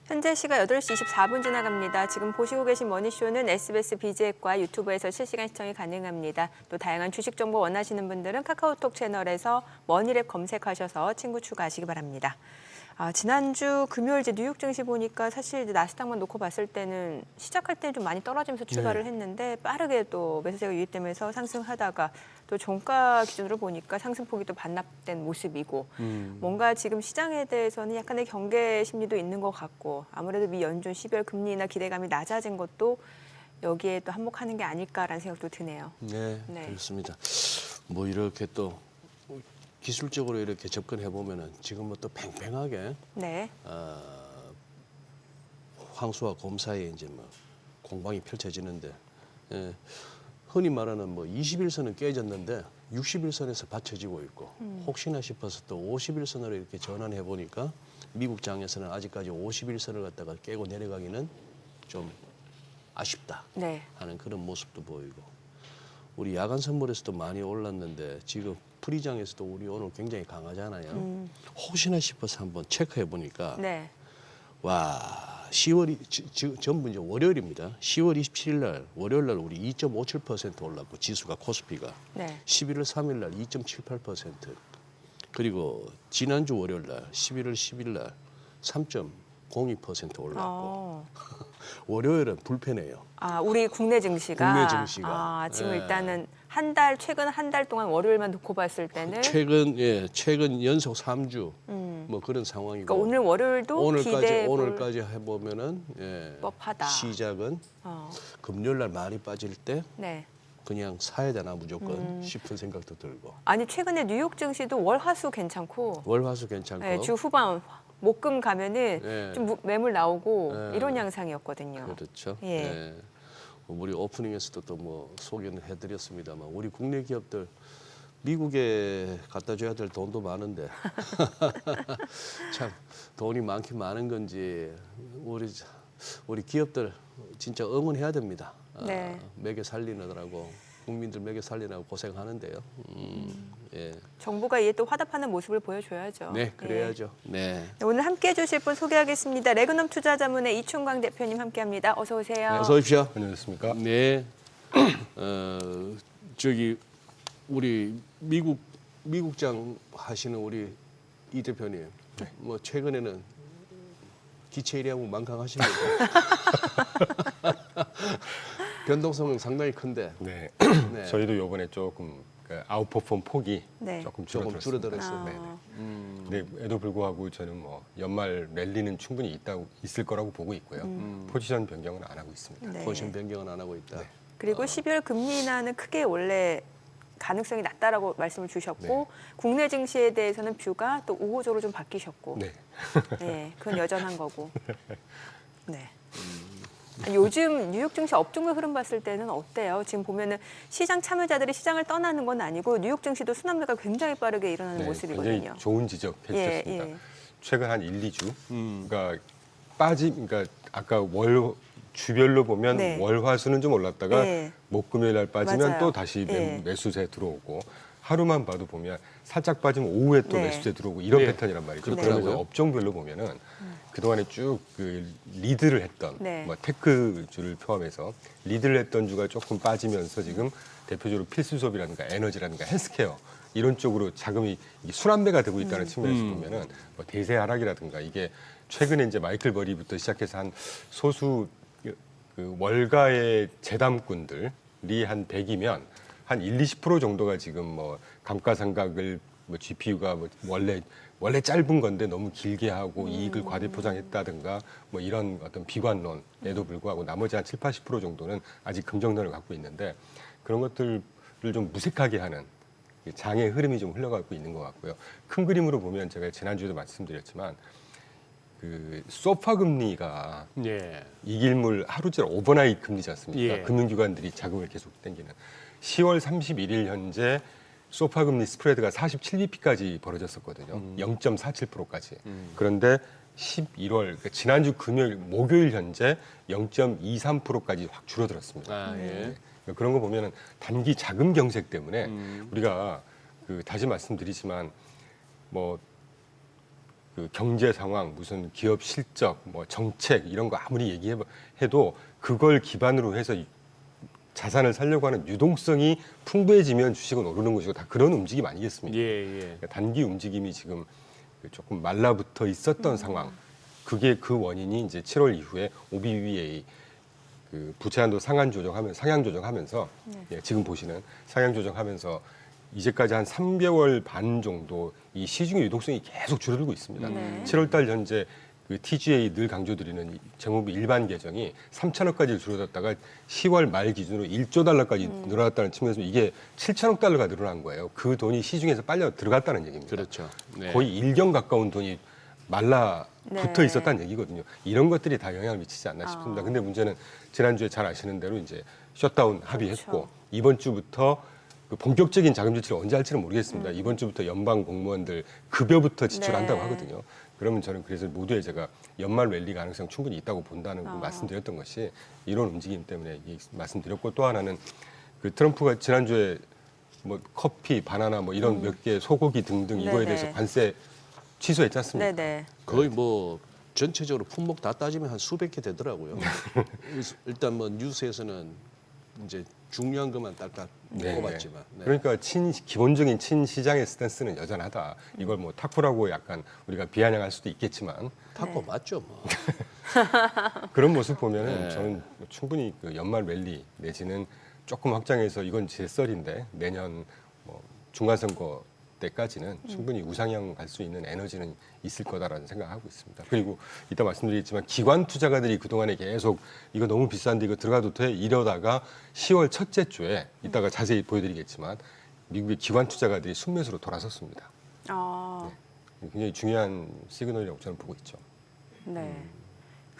현재 시각 8시 24분 지나갑니다. 지금 보시고 계신 머니쇼는 SBS BG앱과 유튜브에서 실시간 시청이 가능합니다. 또 다양한 주식 정보 원하시는 분들은 카카오톡 채널에서 머니랩 검색하셔서 친구 추가하시기 바랍니다. 지난주 금요일 뉴욕 증시 보니까 사실 나스닥만 놓고 봤을 때는 시작할 때는 좀 많이 떨어지면서 출발을 했는데 빠르게 또 매수세가 유입되면서 상승하다가 또 종가 기준으로 보니까 상승폭이 또 반납된 모습이고 뭔가 지금 시장에 대해서는 약간의 경계 심리도 있는 것 같고 아무래도 미 연준 12월 금리나 기대감이 낮아진 것도 여기에 또 한몫하는 게 아닐까라는 생각도 드네요. 네, 그렇습니다. 뭐 이렇게 또 기술적으로 이렇게 접근해 보면은 지금 또 팽팽하게 황소와 곰 사이에 이제 뭐 공방이 펼쳐지는데 흔히 말하는 뭐 21선은 깨졌는데 61선에서 받쳐지고 있고 혹시나 싶어서 또 51선으로 이렇게 전환해 보니까 미국 장에서는 아직까지 51선을 갖다가 깨고 내려가기는 좀 아쉽다 하는 그런 모습도 보이고 우리 야간 선물에서도 많이 올랐는데 지금 프리장에서도 우리 오늘 굉장히 강하잖아요. 혹시나 싶어서 한번 체크해 보니까 와 10월이 전부 이제 월요일입니다. 10월 27일 날 월요일 날 우리 2.57% 올랐고 지수가 코스피가 11월 3일 날 2.78% 그리고 지난주 월요일 날 11월 10일 날 3.02% 올랐고 월요일은 불편해요. 우리 국내 증시가? 국내 증시가. 지금 일단은 최근 한 달 동안 월요일만 놓고 봤을 때는 최근 연속 3주 뭐 그런 상황이고. 그러니까 오늘 월요일도 오늘까지 해보면은 법하다. 시작은 금요일 날 많이 빠질 때 그냥 사야 되나 무조건 싶은 생각도 들고. 아니 최근에 뉴욕 증시도 월화수 괜찮고. 월화수 괜찮고. 주 후반 목금 가면은 좀 매물 나오고 이런 양상이었거든요. 그렇죠. 우리 오프닝에서도 또 뭐 소개는 해드렸습니다만 우리 국내 기업들 미국에 갖다 줘야 될 돈도 많은데 참 돈이 많긴 많은 건지 우리 기업들 진짜 응원해야 됩니다. 매개 살리느라고 국민들 매개 살리느라고 고생하는데요. 정부가 이에 또 화답하는 모습을 보여줘야죠. 네, 그래야죠. 오늘 함께해 주실 분 소개하겠습니다. 레그넘 투자자문의 이춘광 대표님 함께합니다. 어서 오세요. 어서 오십시오. 안녕하십니까? 네. 저기 우리 미국장 하시는 우리 이 대표님, 뭐 최근에는 기체 일하면 만강하십니까? 변동성은 상당히 큰데. 네. 저희도 이번에 조금 아웃퍼폼 폭이 조금 줄어들었어요. 에도 불구하고 저는 뭐 연말 랠리는 충분히 있을 거라고 보고 있고요. 포지션 변경은 안 하고 있습니다. 포지션 변경은 안 하고 있다. 그리고 12월 금리 인하는 크게 원래 가능성이 낮다라고 말씀을 주셨고 국내 증시에 대해서는 뷰가 또 우호적으로 좀 바뀌셨고 그건 여전한 거고. 요즘 뉴욕 증시 업종의 흐름 봤을 때는 어때요? 지금 보면은 시장 참여자들이 시장을 떠나는 건 아니고 뉴욕 증시도 순환매가 굉장히 빠르게 일어나는 모습이거든요. 굉장히 좋은 지적 해주셨습니다. 최근 한 1, 2주 그러니까 그러니까 아까 주별로 보면 월화수는 좀 올랐다가 목금요일 날 빠지면 또 다시 매수세 들어오고 하루만 봐도 보면 살짝 빠지면 오후에 또 매수세 들어오고 이런 패턴이란 말이죠. 그러면서 업종별로 보면은 그동안에 쭉 리드를 했던 뭐 테크주를 포함해서 리드를 했던 주가 조금 빠지면서 지금 대표적으로 필수소비라든가 에너지라든가 헬스케어 이런 쪽으로 자금이 순환매가 되고 있다는 측면에서 보면은 뭐 대세 하락이라든가 이게 최근에 이제 마이클 버리부터 시작해서 한 소수 월가의 재담꾼들이 한 100이면 한 1-20% 정도가 지금 뭐 감가상각을 뭐 GPU가 뭐 원래 짧은 건데 너무 길게 하고 이익을 과대포장했다든가 뭐 이런 어떤 비관론에도 불구하고 나머지 한 70-80% 정도는 아직 긍정론을 갖고 있는데 그런 것들을 좀 무색하게 하는 장의 흐름이 좀 흘러가고 있는 것 같고요. 큰 그림으로 보면 제가 지난주에도 말씀드렸지만 소파 금리가 이길물 하루째 오버나잇 금리지 않습니까? 금융기관들이 자금을 계속 땡기는 10월 31일 현재 소파 금리 스프레드가 47bp까지 벌어졌었거든요. 0.47%까지. 그런데 11월 그러니까 지난주 목요일 현재 0.23%까지 확 줄어들었습니다. 그런 거 보면은 단기 자금 경색 때문에 우리가 다시 말씀드리지만 뭐 그 경제 상황, 무슨 기업 실적, 뭐 정책 이런 거 아무리 얘기해도 그걸 기반으로 해서 자산을 살려고 하는 유동성이 풍부해지면 주식은 오르는 것이고 다 그런 움직임 아니겠습니까? 그러니까 단기 움직임이 지금 조금 말라붙어 있었던 상황. 그게 그 원인이 이제 7월 이후에 OBBA 그 부채한도 상향 조정하면서 예, 지금 보시는 상향 조정하면서 이제까지 한 3개월 반 정도 이 시중의 유동성이 계속 줄어들고 있습니다. 7월 달 현재 그 TGA 늘 강조드리는 재무부 일반 계정이 3천억까지 줄어들었다가 10월 말 기준으로 1조 달러까지 늘어났다는 측면에서 이게 7천억 달러가 늘어난 거예요. 그 돈이 시중에서 빨려 들어갔다는 얘기입니다. 그렇죠. 네. 거의 1경 가까운 돈이 말라 붙어 네. 있었다는 얘기거든요. 이런 것들이 다 영향을 미치지 않나 싶습니다. 근데 문제는 지난주에 잘 아시는 대로 이제 셧다운 합의했고 그렇죠. 이번 주부터 그 본격적인 자금 조치를 언제 할지는 모르겠습니다. 이번 주부터 연방 공무원들 급여부터 지출한다고 네. 하거든요. 그러면 저는 그래서 모두에 제가 연말 랠리 가능성 충분히 있다고 본다는 거 아. 말씀드렸던 것이 이런 움직임 때문에 말씀드렸고 또 하나는 그 트럼프가 지난주에 뭐 커피, 바나나 뭐 이런 몇 개 소고기 등등 이거에 네네. 대해서 관세 취소했지 않습니까? 네네. 거의 뭐 전체적으로 품목 다 따지면 한 수백 개 되더라고요. 일단 뭐 뉴스에서는 이제 중요한 것만 딱딱 네. 꼽았지만. 네. 그러니까 기본적인 친시장의 스탠스는 여전하다. 이걸 뭐 타쿠라고 약간 우리가 비아냥할 수도 있겠지만 타코 맞죠 뭐. 그런 모습 보면은 네. 저는 충분히 그 연말 랠리 내지는 조금 확장해서 이건 제 썰인데 내년 뭐 중간선거 때까지는 충분히 우상향 갈 수 있는 에너지는 있을 거다라는 생각하고 있습니다. 그리고 이따 말씀드리겠지만 기관 투자가들이 그동안에 계속 이거 너무 비싼데 이거 들어가도 돼 이러다가 10월 첫째 주에 이따가 자세히 보여드리겠지만 미국의 기관 투자가들이 순매수로 돌아섰습니다. 아, 굉장히 중요한 시그널이라고 저는 보고 있죠. 네.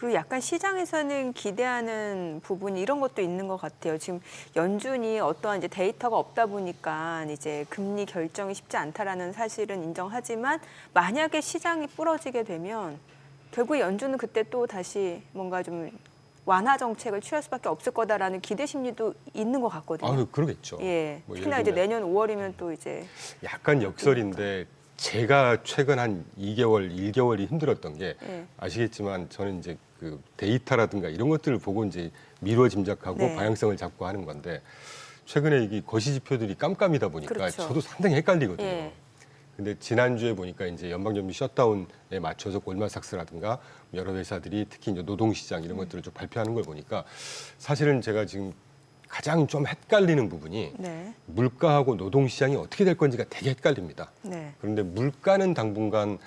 그리고 약간 시장에서는 기대하는 부분이 이런 것도 있는 것 같아요. 지금 연준이 어떠한 이제 데이터가 없다 보니까 이제 금리 결정이 쉽지 않다라는 사실은 인정하지만 만약에 시장이 부러지게 되면 결국 연준은 그때 또 다시 뭔가 좀 완화 정책을 취할 수밖에 없을 거다라는 기대 심리도 있는 것 같거든요. 아, 그러겠죠. 예. 뭐 특히나 예를 이제 들면 내년 5월이면 또 이제 약간 역설인데 제가 최근 한 2개월, 1개월이 힘들었던 게 예. 아시겠지만 저는 이제 그 데이터라든가 이런 것들을 보고 이제 미뤄 짐작하고 네. 방향성을 잡고 하는 건데 최근에 이게 거시 지표들이 깜깜이다 보니까 그렇죠. 저도 상당히 헷갈리거든요. 예. 근데 지난주에 보니까 이제 연방정부 셧다운에 맞춰서 골드만삭스라든가 여러 회사들이 특히 이제 노동시장 이런 것들을 좀 발표하는 걸 보니까 사실은 제가 지금 가장 좀 헷갈리는 부분이 네. 물가하고 노동시장이 어떻게 될 건지가 되게 헷갈립니다. 네. 그런데 물가는 당분간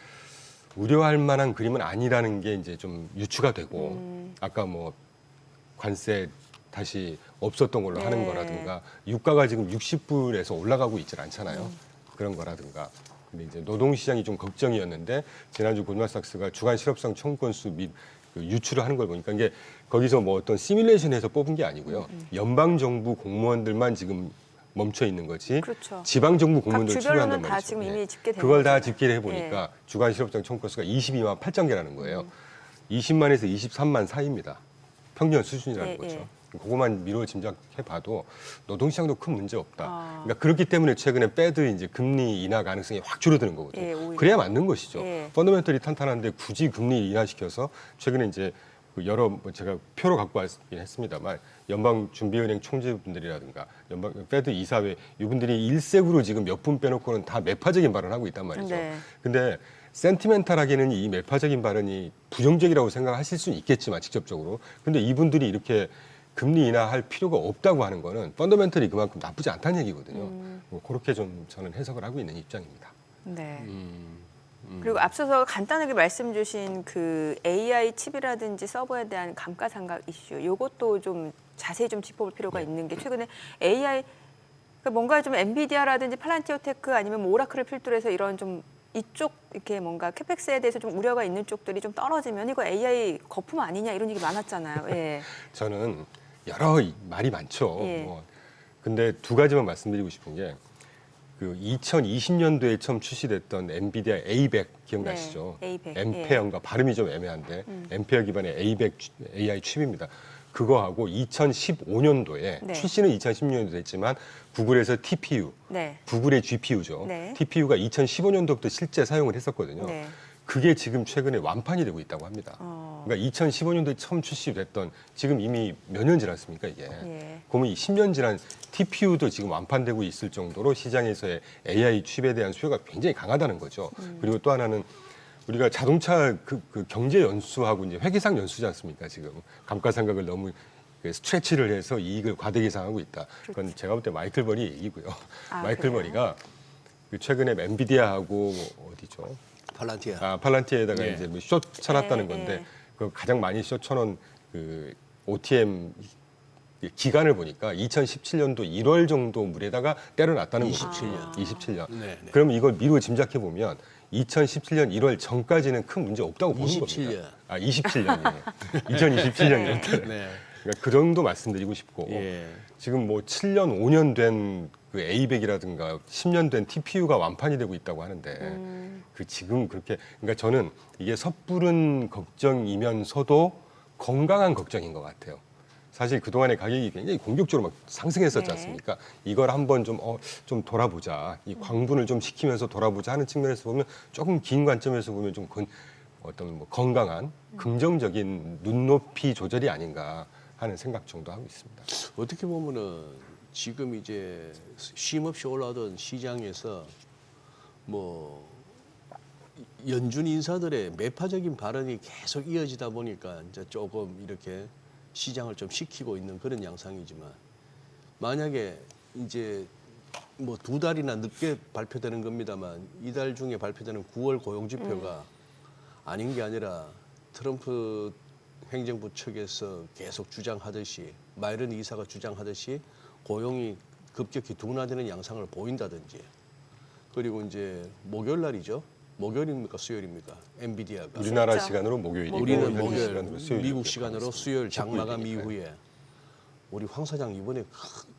우려할 만한 그림은 아니라는 게 이제 좀 유추가 되고 아까 뭐 관세 다시 없었던 걸로 하는 네. 거라든가 유가가 지금 60불에서 올라가고 있질 않잖아요. 그런 거라든가. 근데 이제 노동시장이 좀 걱정이었는데 지난주 골드만삭스가 주간 실업성 청구건수 및 그 유출을 하는 걸 보니까 이게 거기서 뭐 어떤 시뮬레이션에서 뽑은 게 아니고요. 연방 정부 공무원들만 지금 멈춰 있는 거지. 그렇죠. 지방 정부 각 공무원들 주별로는 추가한단 다 말이죠. 지금 예. 이미 집계된 그걸 다 거잖아요. 집계를 해보니까 주간 실업성 청구건수가 22만 8천 개라는 거예요. 20만에서 23만 사이입니다. 평균 수준이라는 예, 거죠. 예. 그것만 미뤄 짐작해봐도 노동시장도 큰 문제 없다. 아. 그러니까 그렇기 때문에 최근에 패드 이제 금리 인하 가능성이 확 줄어드는 거거든요. 예, 오히려. 그래야 맞는 것이죠. 예. 펀더멘털이 탄탄한데 굳이 금리 인하시켜서 최근에 이제 그 여러 뭐 제가 표로 갖고 왔긴 했습니다만 연방준비은행 총재분들이라든가 연방 패드 이사회 이분들이 일색으로 지금 몇 분 빼놓고는 다 매파적인 발언하고 있단 말이죠. 네. 근데 센티멘탈하게는 이 매파적인 발언이 부정적이라고 생각하실 수는 있겠지만 직접적으로 근데 이분들이 이렇게 금리 인하할 필요가 없다고 하는 거는 펀더멘털이 그만큼 나쁘지 않다는 얘기거든요. 뭐 그렇게 좀 저는 해석을 하고 있는 입장입니다. 네. 그리고 앞서서 간단하게 말씀 주신 그 AI 칩이라든지 서버에 대한 감가상각 이슈, 이것도 좀 자세히 좀 짚어볼 필요가 있는 게 최근에 AI 그러니까 뭔가 좀 엔비디아라든지 팔란티오테크 아니면 뭐 오라클을 필두로 해서 이런 좀 이쪽 이렇게 뭔가 캐펙스에 대해서 좀 우려가 있는 쪽들이 좀 떨어지면 이거 AI 거품 아니냐 이런 얘기 많았잖아요. 예. 저는 여러 말이 많죠. 예. 뭐. 근데 두 가지만 말씀드리고 싶은 게 그 2020년도에 처음 출시됐던 엔비디아 A100 기억나시죠? 네, A100, 엠페어인가 발음이 좀 애매한데 엠페어 기반의 A100 AI 칩입니다. 그거하고 2015년도에 네. 출시는 2016년도 됐지만 구글에서 TPU, 네. 구글의 GPU죠. 네. TPU가 2015년도부터 실제 사용을 했었거든요. 네. 그게 지금 최근에 완판이 되고 있다고 합니다. 그러니까 2015년도에 처음 출시됐던 지금 이미 몇 년 지났습니까 이게. 예. 그러면 이 10년 지난 TPU도 지금 완판되고 있을 정도로 시장에서의 AI 칩에 대한 수요가 굉장히 강하다는 거죠. 그리고 또 하나는 우리가 자동차 그 경제 연수하고 이제 회계상 연수지 않습니까 지금. 감가상각을 너무 스트레치를 해서 이익을 과대 계상하고 있다. 그건 제가 볼 때 마이클 버리 얘기고요. 마이클 그래요? 버리가 그 최근에 엔비디아하고 어디죠? 팔란티아. 팔란티에다가 예. 이제 뭐숏 쳐놨다는 예, 건데 예. 그 가장 많이 숏 쳐놓은 그 OTM 기간을 보니까 2017년도 1월 정도 물에다가 때려놨다는 거죠. 27년. 27년. 네, 네. 그러면 이걸 미루어 짐작해 보면 2017년 1월 전까지는 큰 문제 없다고 보는 27년. 겁니다. 27년이에요. 2027년이니까. 네. 그러니까 그 정도 말씀드리고 싶고 예. 지금 뭐 7년, 5년 된 그 A100이라든가 10년 된 TPU가 완판이 되고 있다고 하는데 그 지금 그렇게 그러니까 저는 이게 섣부른 걱정이면서도 건강한 걱정인 것 같아요. 사실 그동안의 가격이 굉장히 공격적으로 막 상승했었지 네. 않습니까? 이걸 한번 좀 돌아보자. 이 광분을 좀 시키면서 돌아보자 하는 측면에서 보면 조금 긴 관점에서 보면 좀 어떤 뭐 건강한 긍정적인 눈높이 조절이 아닌가 하는 생각 정도 하고 있습니다. 어떻게 보면은 지금 이제 쉼없이 올라오던 시장에서 뭐 연준 인사들의 매파적인 발언이 계속 이어지다 보니까 이제 조금 이렇게 시장을 좀 식히고 있는 그런 양상이지만 만약에 이제 뭐 2달이나 늦게 발표되는 겁니다만 이달 중에 발표되는 9월 고용 지표가 아닌 게 아니라 트럼프 행정부 측에서 계속 주장하듯이 바이든 이사가 주장하듯이 고용이 급격히 둔화되는 양상을 보인다든지 그리고 이제 목요일 날이죠. 목요일입니까 수요일입니까? 엔비디아가 우리나라 진짜. 시간으로 목요일이고 우리는 현지 목요일 시간으로 수요일 미국 시간으로 수요일 장 마감 19일이니까요. 이후에 우리 황 사장 이번에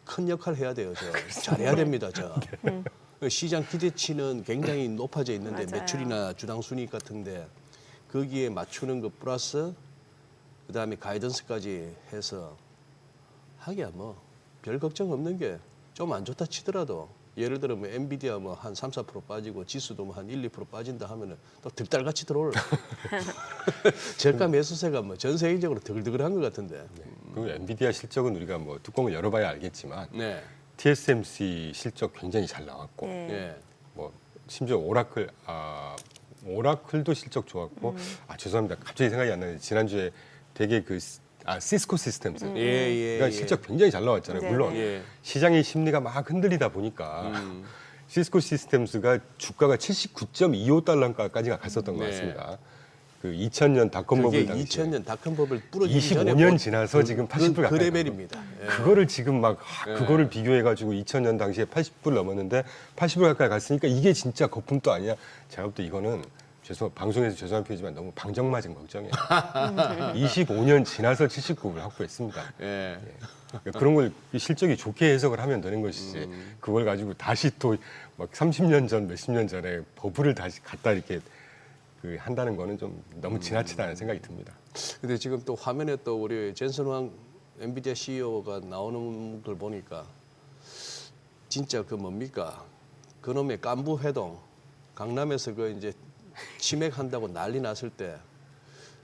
큰 역할 해야 돼요. 저 잘해야 됩니다. 저 시장 기대치는 굉장히 높아져 있는데 맞아요. 매출이나 주당 순이익 같은데 거기에 맞추는 것 플러스 그다음에 가이던스까지 해서 하기야 뭐 별 걱정 없는 게 좀 안 좋다 치더라도 예를 들어 뭐 엔비디아 뭐 한 3, 4% 빠지고 지수도 뭐 한 1, 2% 빠진다 하면은 또 득달같이 들어올. 저가 매수세가 뭐 전 세계적으로 드글드글한 것 같은데. 그 엔비디아 실적은 우리가 뭐 뚜껑을 열어봐야 알겠지만 네. TSMC 실적 굉장히 잘 나왔고 예. 예. 뭐 심지어 오라클도 실적 좋았고 죄송합니다 갑자기 생각이 안 나는데 지난주에 되게 시스코 시스템즈 예. 그러니까 실적 굉장히 잘 나왔잖아요. 네, 물론 예. 시장의 심리가 막 흔들리다 보니까 시스코 시스템즈가 주가가 79.25달러까지 갔었던 것 네. 같습니다. 그 2000년 닷컴 그게 버블 당시에 2000년 닷컴 버블 부러지기 전에 25년 지나서 지금 80불 가까이 그 간 레벨입니다. 예. 그거를 지금 막 그거를 비교해가지고 2000년 당시에 80불 넘었는데 80불 가까이 갔으니까 이게 진짜 거품도 아니야. 제가 볼 때 이거는 방송에서 죄송한 표현이지만 너무 방정맞은 걱정이에요. 25년 지나서 79불 확보했습니다. 예. 그러니까 그런 걸 실적이 좋게 해석을 하면 되는 것이지 그걸 가지고 다시 또 막 30년 전, 몇십 년 전에 버블을 다시 갖다 이렇게 한다는 거는 좀 너무 지나치다는 생각이 듭니다. 근데 지금 또 화면에 또 우리 젠슨 황 엔비디아 CEO가 나오는 걸 보니까 진짜 그 뭡니까? 그놈의 깐부 회동 강남에서 그 이제 치맥한다고 난리 났을 때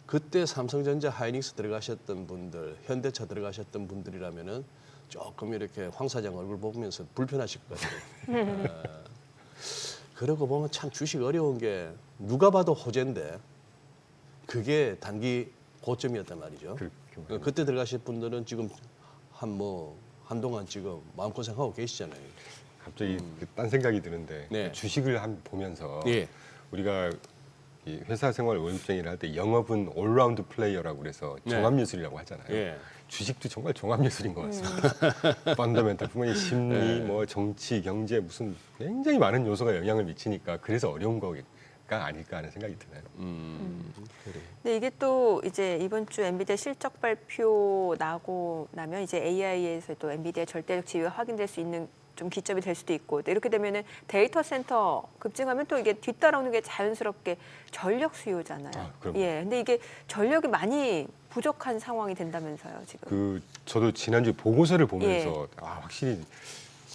그때 삼성전자 하이닉스 들어가셨던 분들, 현대차 들어가셨던 분들이라면은 조금 이렇게 황 사장 얼굴 보면서 불편하실 것 같아요. 그러고 보면 참 주식 어려운 게 누가 봐도 호재인데 그게 단기 고점이었단 말이죠. 그때 들어가실 분들은 지금 한동안 지금 마음고생하고 계시잖아요. 갑자기 딴 생각이 드는데 네. 주식을 보면서 예. 우리가 이 회사 생활 월급쟁이를 할 때 영업은 올라운드 플레이어라고 그래서 네. 종합예술이라고 하잖아요. 예. 주식도 정말 종합예술인 것 같습니다. 펀더멘탈 부분이 심리, 뭐 정치, 경제 무슨 굉장히 많은 요소가 영향을 미치니까 그래서 어려운 거가 아닐까 하는 생각이 드네요. 근데 이게 또 이제 이번 주 엔비디아 실적 발표 나고 나면 이제 AI에서도 엔비디아 절대적 지위가 확인될 수 있는 좀 기점이 될 수도 있고 이렇게 되면은 데이터 센터 급증하면 또 이게 뒤따라오는 게 자연스럽게 전력 수요잖아요. 그럼요. 예. 근데 이게 전력이 많이 부족한 상황이 된다면서요, 지금. 저도 지난주 보고서를 보면서 확실히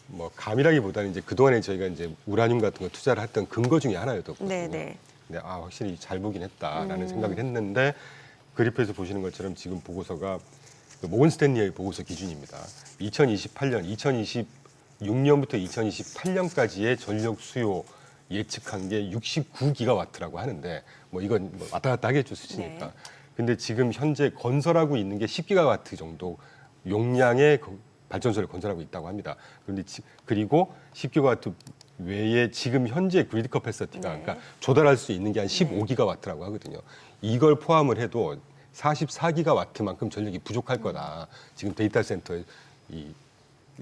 뭐 감이라기보다는 이제 그동안에 저희가 이제 우라늄 같은 거 투자를 했던 근거 중에 하나였거든요. 네, 네. 근데 확실히 잘 보긴 했다라는 생각을 했는데 그래프에서 보시는 것처럼 지금 보고서가 그 모건 스탠리의 보고서 기준입니다. 2028년, 2026년부터 2028년까지의 전력 수요 예측한 게 69기가와트라고 하는데 뭐 이건 뭐 왔다 갔다 하겠죠 수치니까. 네. 근데 지금 현재 건설하고 있는 게 10기가와트 정도 용량의 발전소를 건설하고 있다고 합니다. 그런데 그리고 10기가와트 외에 지금 현재 그리드 커패시티가 네. 그러니까 조달할 수 있는 게 한 15기가와트라고 하거든요. 이걸 포함을 해도 44기가와트만큼 전력이 부족할 거다. 지금 데이터 센터의 이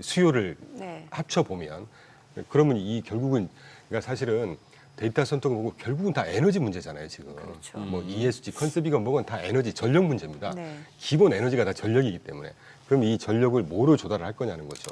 수요를 네. 합쳐 보면 그러면 이 결국은 그러니까 사실은 데이터 센터가 보고 결국은 다 에너지 문제잖아요 지금. 그렇죠. 뭐 ESG 컨셉이건 뭐건 다 에너지 전력 문제입니다. 네. 기본 에너지가 다 전력이기 때문에 그럼 이 전력을 뭐로 조달을 할 거냐는 거죠.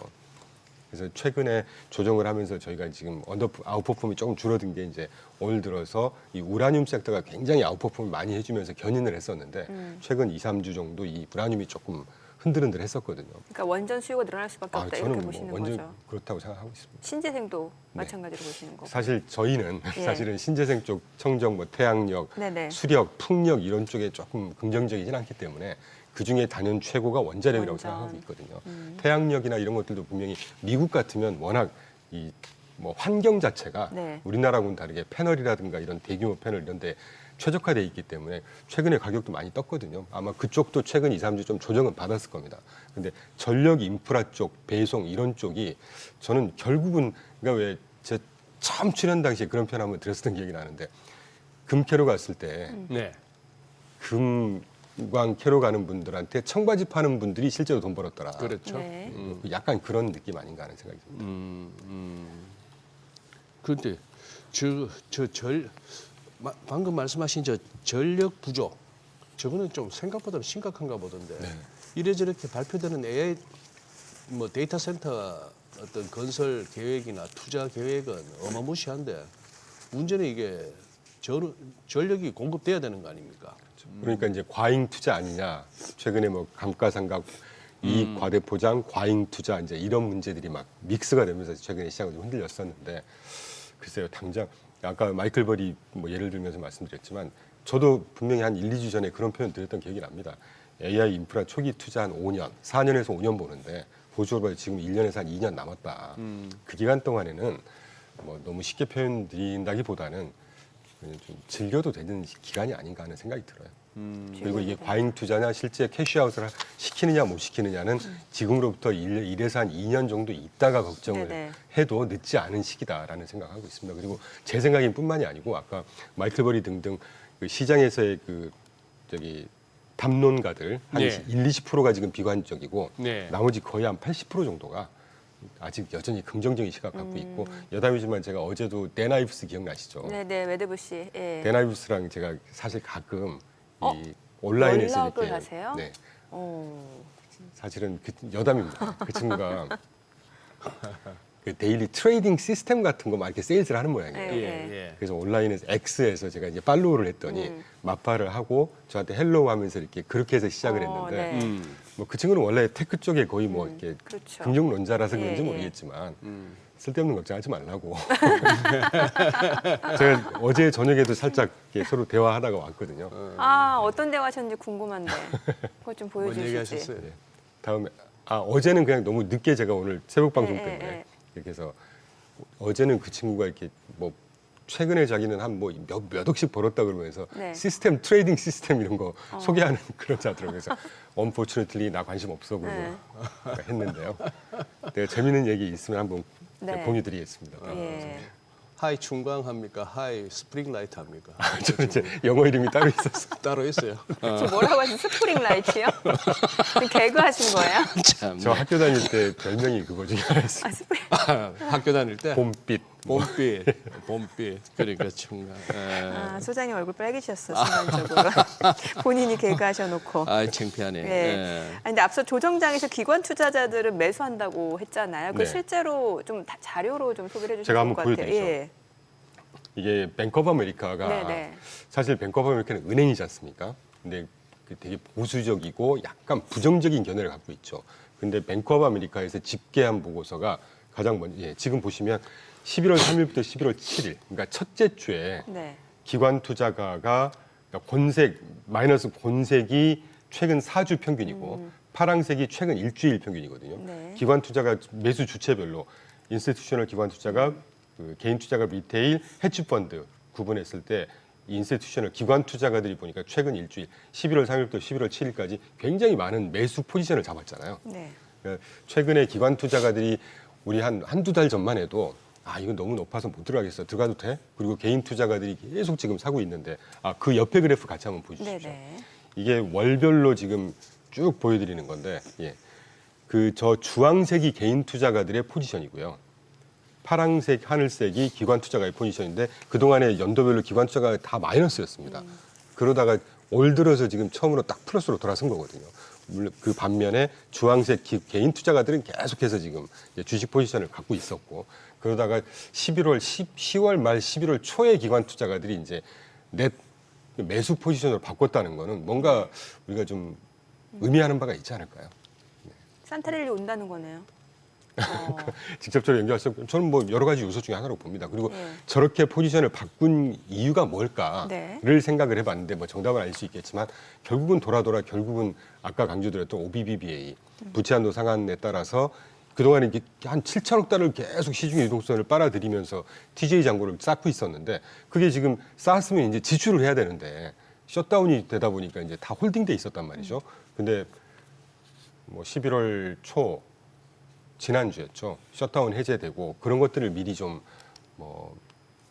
그래서 최근에 조정을 하면서 저희가 지금 아웃퍼폼이 조금 줄어든 게 이제 오늘 들어서 이 우라늄 섹터가 굉장히 아웃퍼폼을 많이 해주면서 견인을 했었는데 최근 2, 3주 정도 이 우라늄이 조금 흔들흔들 했었거든요. 그러니까 원전 수요가 늘어날 수밖에 없다 이렇게 저는 보시는 완전 거죠. 그렇다고 생각하고 있습니다. 신재생도 마찬가지로 보시는 거고. 사실 저희는 예. 사실은 신재생 쪽 청정, 뭐 태양력, 네네. 수력, 풍력 이런 쪽에 조금 긍정적이진 않기 때문에 그 중에 단연 최고가 원자력이라고 원전. 생각하고 있거든요. 태양력이나 이런 것들도 분명히 미국 같으면 워낙 이 뭐 환경 자체가 네. 우리나라하고는 다르게 패널이라든가 이런 대규모 패널 이런 데 최적화되어 있기 때문에 최근에 가격도 많이 떴거든요. 아마 그쪽도 최근 2, 3주 좀 조정은 받았을 겁니다. 근데 전력 인프라 쪽, 배송 이런 쪽이 저는 결국은 그러니까 왜 제 처음 출연 당시에 그런 표현 한번 들었었던 기억이 나는데 금캐로 갔을 때 네. 금광 캐로 가는 분들한테 청바지 파는 분들이 실제로 돈 벌었더라. 그렇죠. 네. 약간 그런 느낌 아닌가 하는 생각이 듭니다. 그런데 방금 말씀하신 저 전력 부족 저거는 좀 생각보다 심각한가 보던데 이래저렇게 발표되는 AI 뭐 데이터 센터 어떤 건설 계획이나 투자 계획은 어마무시한데 문제는 이게 전력이 공급돼야 되는 거 아닙니까? 그러니까 이제 과잉 투자 아니냐. 최근에 뭐 감가상각 이익 과대 포장, 과잉 투자 이제 이런 문제들이 막 믹스가 되면서 최근에 시장을 좀 흔들렸었는데 글쎄요. 당장 아까 마이클 버리 뭐 예를 들면서 말씀드렸지만 저도 분명히 한 1, 2주 전에 그런 표현 드렸던 기억이 납니다. AI 인프라 초기 투자 한 5년, 4년에서 5년 보는데 보조를 지금 1년에서 한 2년 남았다. 그 기간 동안에는 뭐 너무 쉽게 표현 드린다기보다는 그냥 좀 즐겨도 되는 기간이 아닌가 하는 생각이 들어요. 그리고 이게 과잉 투자냐 실제 캐시아웃을 시키느냐 못 시키느냐는 지금으로부터 1에서 한 2년 정도 있다가 걱정을 네네. 해도 늦지 않은 시기다라는 생각을 하고 있습니다. 그리고 제 생각인 뿐만이 아니고 아까 마이클 버리 등등 그 시장에서의 그 담론가들 한 네. 1, 20%가 지금 비관적이고 네. 나머지 거의 한 80% 정도가 아직 여전히 긍정적인 시각 갖고 있고 여담이지만 제가 어제도 댄 아이브스 기억나시죠? 네네 매드부시. 예. 댄 아이브스랑 제가 사실 가끔 이 온라인에서 연락을 이렇게 하세요? 네, 어. 사실은 그 여담입니다. 그 친구가 그 데일리 트레이딩 시스템 같은 거 막 이렇게 세일즈를 하는 모양이에요. 네. 예. 그래서 온라인에서 X에서 제가 이제 팔로우를 했더니 마파를 하고 저한테 헬로우 하면서 이렇게 그렇게 해서 시작을 했는데 네. 뭐 그 친구는 원래 테크 쪽에 거의 뭐 이렇게 그렇죠. 긍정론자라서 예, 그런지 예. 모르겠지만 쓸데없는 걱정하지 말라고. 제가 어제 저녁에도 살짝 이렇게 서로 대화하다가 왔거든요. 아 어떤 대화하셨는지 궁금한데 그거 좀 뭔 보여주시지. 얘기하셨어요? 네. 다음에 어제는 그냥 너무 늦게 제가 오늘 새벽 방송 예, 때문에 예. 이렇게 해서 어제는 그 친구가 이렇게 뭐 최근에 자기는 한 뭐 몇 억씩 벌었다 그러면서 네. 시스템 트레이딩 시스템 이런 거 소개하는 그런 자더라고요. 그래서 unfortunately 나 관심 없어 그러고 네. 했는데요. 내가 재밌는 얘기 있으면 한번 네. 공유드리겠습니다. 예. 하이 충광합니까? 하이 스프링 라이트 합니까? 저는 이제 영어 이름이 따로 있었어. 따로 있어요. 지금 뭐라고 하신 스프링 라이트요? 지금 개그 하신 거예요? 참. 저 학교 다닐 때 별명이 그거 중에 하나였어요. 아 스프링. 학교 다닐 때 봄빛. 봄빛 그러니까 충광. 아 소장님 얼굴 빨개지셨어 순간적으로. 본인이 개그 하셔놓고. 아 창피하네. 네. 예. 아니, 근데 앞서 조정장에서 기관 투자자들은 매수한다고 했잖아요. 그 네. 실제로 좀 자료로 좀 소개해 주시면 제가 좋을 한번 것 같아요. 보여드리죠. 예. 이게 뱅크 오브 아메리카가 네네. 사실 뱅크 오브 아메리카는 은행이지 않습니까? 근데 그 되게 보수적이고 약간 부정적인 견해를 갖고 있죠. 근데 뱅크 오브 아메리카에서 집계한 보고서가 가장 먼저 지금 보시면 11월 3일부터 11월 7일 그러니까 첫째 주에 네. 기관 투자가가 본색 마이너스 본색이 최근 4주 평균이고 파랑색이 최근 일주일 평균이거든요. 네. 기관 투자가 매수 주체별로 인스티튜셔널 기관 투자가 그 개인 투자가 리테일, 헤지펀드 구분했을 때 인스티튜셔널 기관 투자가들이 보니까 최근 일주일 11월 3일부터 11월 7일까지 굉장히 많은 매수 포지션을 잡았잖아요. 네. 그러니까 최근에 기관 투자가들이 우리 한두 달 전만 해도 이건 너무 높아서 못 들어가겠어. 들어가도 돼? 그리고 개인 투자가들이 계속 지금 사고 있는데 그 옆에 그래프 같이 한번 보여주십시오. 네네. 이게 월별로 지금 쭉 보여드리는 건데 그 저 주황색이 개인 투자가들의 포지션이고요. 파랑색, 하늘색이 기관 투자가의 포지션인데 그동안에 연도별로 기관 투자가 다 마이너스였습니다. 그러다가 올 들어서 지금 처음으로 딱 플러스로 돌아선 거거든요. 물론 그 반면에 주황색 개인 투자가들은 계속해서 지금 이제 주식 포지션을 갖고 있었고 그러다가 10월 말 11월 초에 기관 투자가들이 이제 넷 매수 포지션으로 바꿨다는 거는 뭔가 우리가 좀 의미하는 바가 있지 않을까요? 산타랠리 온다는 거네요. 직접적으로 연결해서 저는 뭐 여러 가지 요소 중에 하나로 봅니다. 그리고 네. 저렇게 포지션을 바꾼 이유가 뭘까를 네. 생각을 해봤는데 뭐 정답은 아닐 수 있겠지만 결국은 결국은 아까 강조드렸던 OBBBA 부채 한도 상한에 따라서 그동안에 이게 한 7천억 달러를 계속 시중의 유동성을 빨아들이면서 TJ 잔고를 쌓고 있었는데 그게 지금 쌓았으면 이제 지출을 해야 되는데 셧다운이 되다 보니까 이제 다 홀딩돼 있었단 말이죠. 근데 뭐 11월 초 지난주였죠. 셧다운 해제되고 그런 것들을 미리 좀 뭐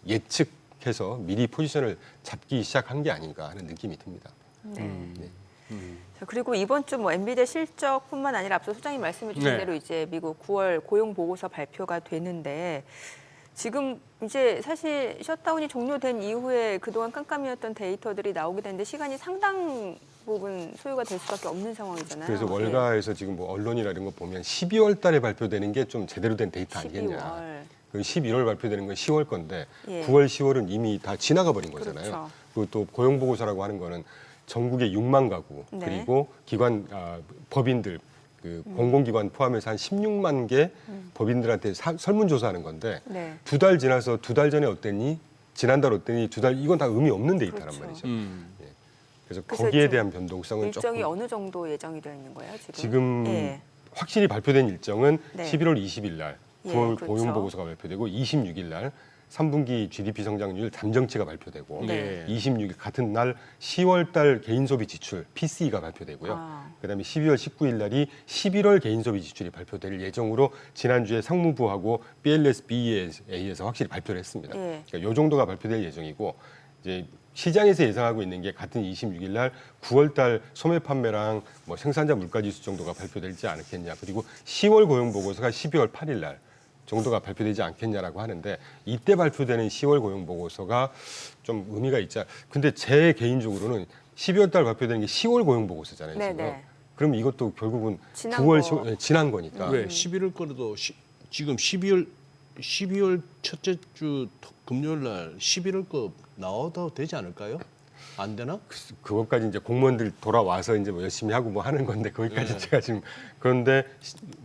예측해서 미리 포지션을 잡기 시작한 게 아닌가 하는 느낌이 듭니다. 네. 자, 그리고 이번 주 뭐 엔비디아 실적뿐만 아니라 앞서 소장님 말씀해 주신 네. 대로 이제 미국 9월 고용 보고서 발표가 되는데 지금 이제 사실 셧다운이 종료된 이후에 그동안 깜깜이었던 데이터들이 나오게 되는데 시간이 상당 부분 소요가 될 수밖에 없는 상황이잖아요. 그래서 네. 월가에서 지금 뭐 언론이나 이런 거 보면 12월 달에 발표되는 게 좀 제대로 된 데이터 12월. 아니겠냐. 그 11월 발표되는 건 10월 건데 예. 9월, 10월은 이미 다 지나가 버린 거잖아요. 그렇죠. 그리고 또 고용 보고서라고 하는 거는 전국의 6만 가구 네. 그리고 기관 법인들 그 공공기관 포함해서 한 16만 개 법인들한테 설문조사하는 건데 네. 2달 지나서 2달 전에 어땠니? 지난달 어땠니? 2달 이건 다 의미 없는 데이터란 그렇죠. 말이죠. 그래서 그래서 거기에 좀 대한 변동성은 일정이 조금 어느 정도 예정이 되어 있는 거예요, 지금? 지금 예. 확실히 발표된 일정은 네. 11월 20일 날 예, 9월 그렇죠. 고용 보고서가 발표되고 26일 날 3분기 GDP 성장률 잠정치가 발표되고 네. 26일 같은 날 10월 달 개인 소비 지출 PCE가 발표되고요. 아. 그다음에 12월 19일 날이 11월 개인 소비 지출이 발표될 예정으로 지난주에 상무부하고 BLSBEA에서 확실히 발표를 했습니다. 예. 그러니까 이 정도가 발표될 예정이고 이제 시장에서 예상하고 있는 게 같은 26일 날 9월 달 소매 판매랑 뭐 생산자 물가 지수 정도가 발표되지 않겠냐. 그리고 10월 고용 보고서가 12월 8일 날 정도가 발표되지 않겠냐라고 하는데 이때 발표되는 10월 고용 보고서가 좀 의미가 있자. 근데 제 개인적으로는 12월 달 발표되는 게 10월 고용 보고서잖아요. 지금. 네네. 그럼 이것도 결국은 지난 9월, 거. 10월, 지난 거니까. 왜 11월 거라도 지금 12월 첫째 주 금요일 날 11월 거 나와도 되지 않을까요? 안 되나? 그것까지 이제 공무원들 돌아와서 이제 뭐 열심히 하고 뭐 하는 건데 거기까지 네. 제가 지금 그런데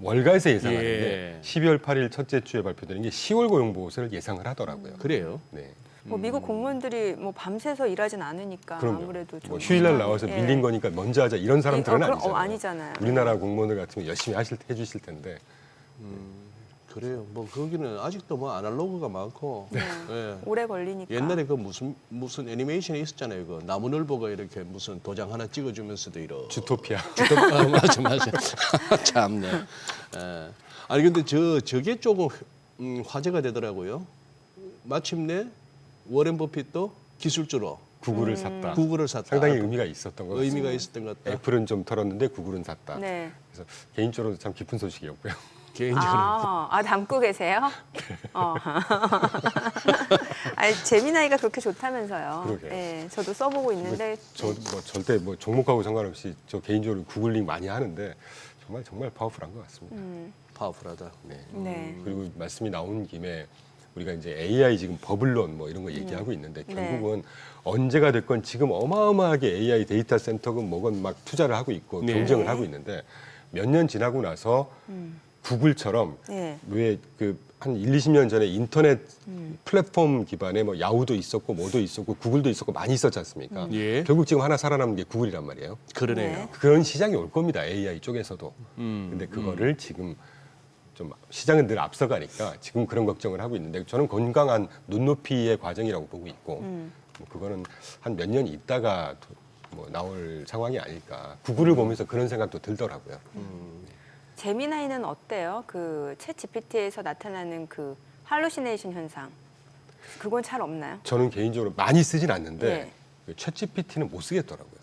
월가에서 예상하는 예. 게 12월 8일 첫째 주에 발표되는 게 10월 고용 보고서를 예상을 하더라고요. 그래요. 네. 뭐 미국 공무원들이 뭐 밤새서 일하진 않으니까 그럼요. 아무래도 좀 뭐 휴일날 나와서 예. 밀린 거니까 먼저 하자 이런 사람들은 그럼- 아니잖아요. 아니잖아요. 우리나라 공무원들 같으면 열심히 해주실 텐데 그래요. 뭐 거기는 아직도 뭐 아날로그가 많고 예. 오래 걸리니까. 옛날에 그 무슨 애니메이션이 있었잖아요. 그 나무늘보가 이렇게 무슨 도장 하나 찍어주면서도 이런 주토피아. 맞아. 참네. 예. 아니 근데 저게 조금 화제가 되더라고요. 마침내 워렌 버핏도 기술주로 구글을 샀다. 구글을 샀다. 상당히 의미가 있었던 것 같습니다. 의미가 있었던 것 같다. 애플은 좀 털었는데 구글은 샀다. 네. 그래서 개인적으로도 참 기쁜 소식이었고요. 개인적으로. 담고 계세요? 아니, 재미나이가 그렇게 좋다면서요. 그러게요. 예, 저도 써보고 있는데. 저 뭐 절대 뭐 종목하고 상관없이 저 개인적으로 구글링 많이 하는데 정말 파워풀한 것 같습니다. 파워풀하다. 네. 네. 그리고 말씀이 나온 김에 우리가 이제 AI 지금 버블론 뭐 이런 거 얘기하고 있는데 결국은 언제가 됐건 지금 어마어마하게 AI 데이터 센터건 뭐건 막 투자를 하고 있고 네. 경쟁을 하고 있는데 몇 년 지나고 나서 구글처럼 네. 왜 그 한 20년 전에 인터넷 플랫폼 기반의 뭐 야후도 있었고 뭐도 있었고 구글도 있었고 많이 있었지 않습니까? 예. 결국 지금 하나 살아남은 게 구글이란 말이에요. 그러네요. 네. 그런 시장이 올 겁니다. AI 쪽에서도. 근데 그거를 지금 좀 시장은 늘 앞서가니까 지금 그런 걱정을 하고 있는데 저는 건강한 눈높이의 과정이라고 보고 있고 뭐 그거는 한 몇 년 있다가 뭐 나올 상황이 아닐까. 구글을 보면서 그런 생각도 들더라고요. 제미나이는 어때요? 그 챗 GPT에서 나타나는 그 할루시네이션 현상. 그건 잘 없나요? 저는 개인적으로 많이 쓰진 않는데 네. 챗 GPT는 못 쓰겠더라고요.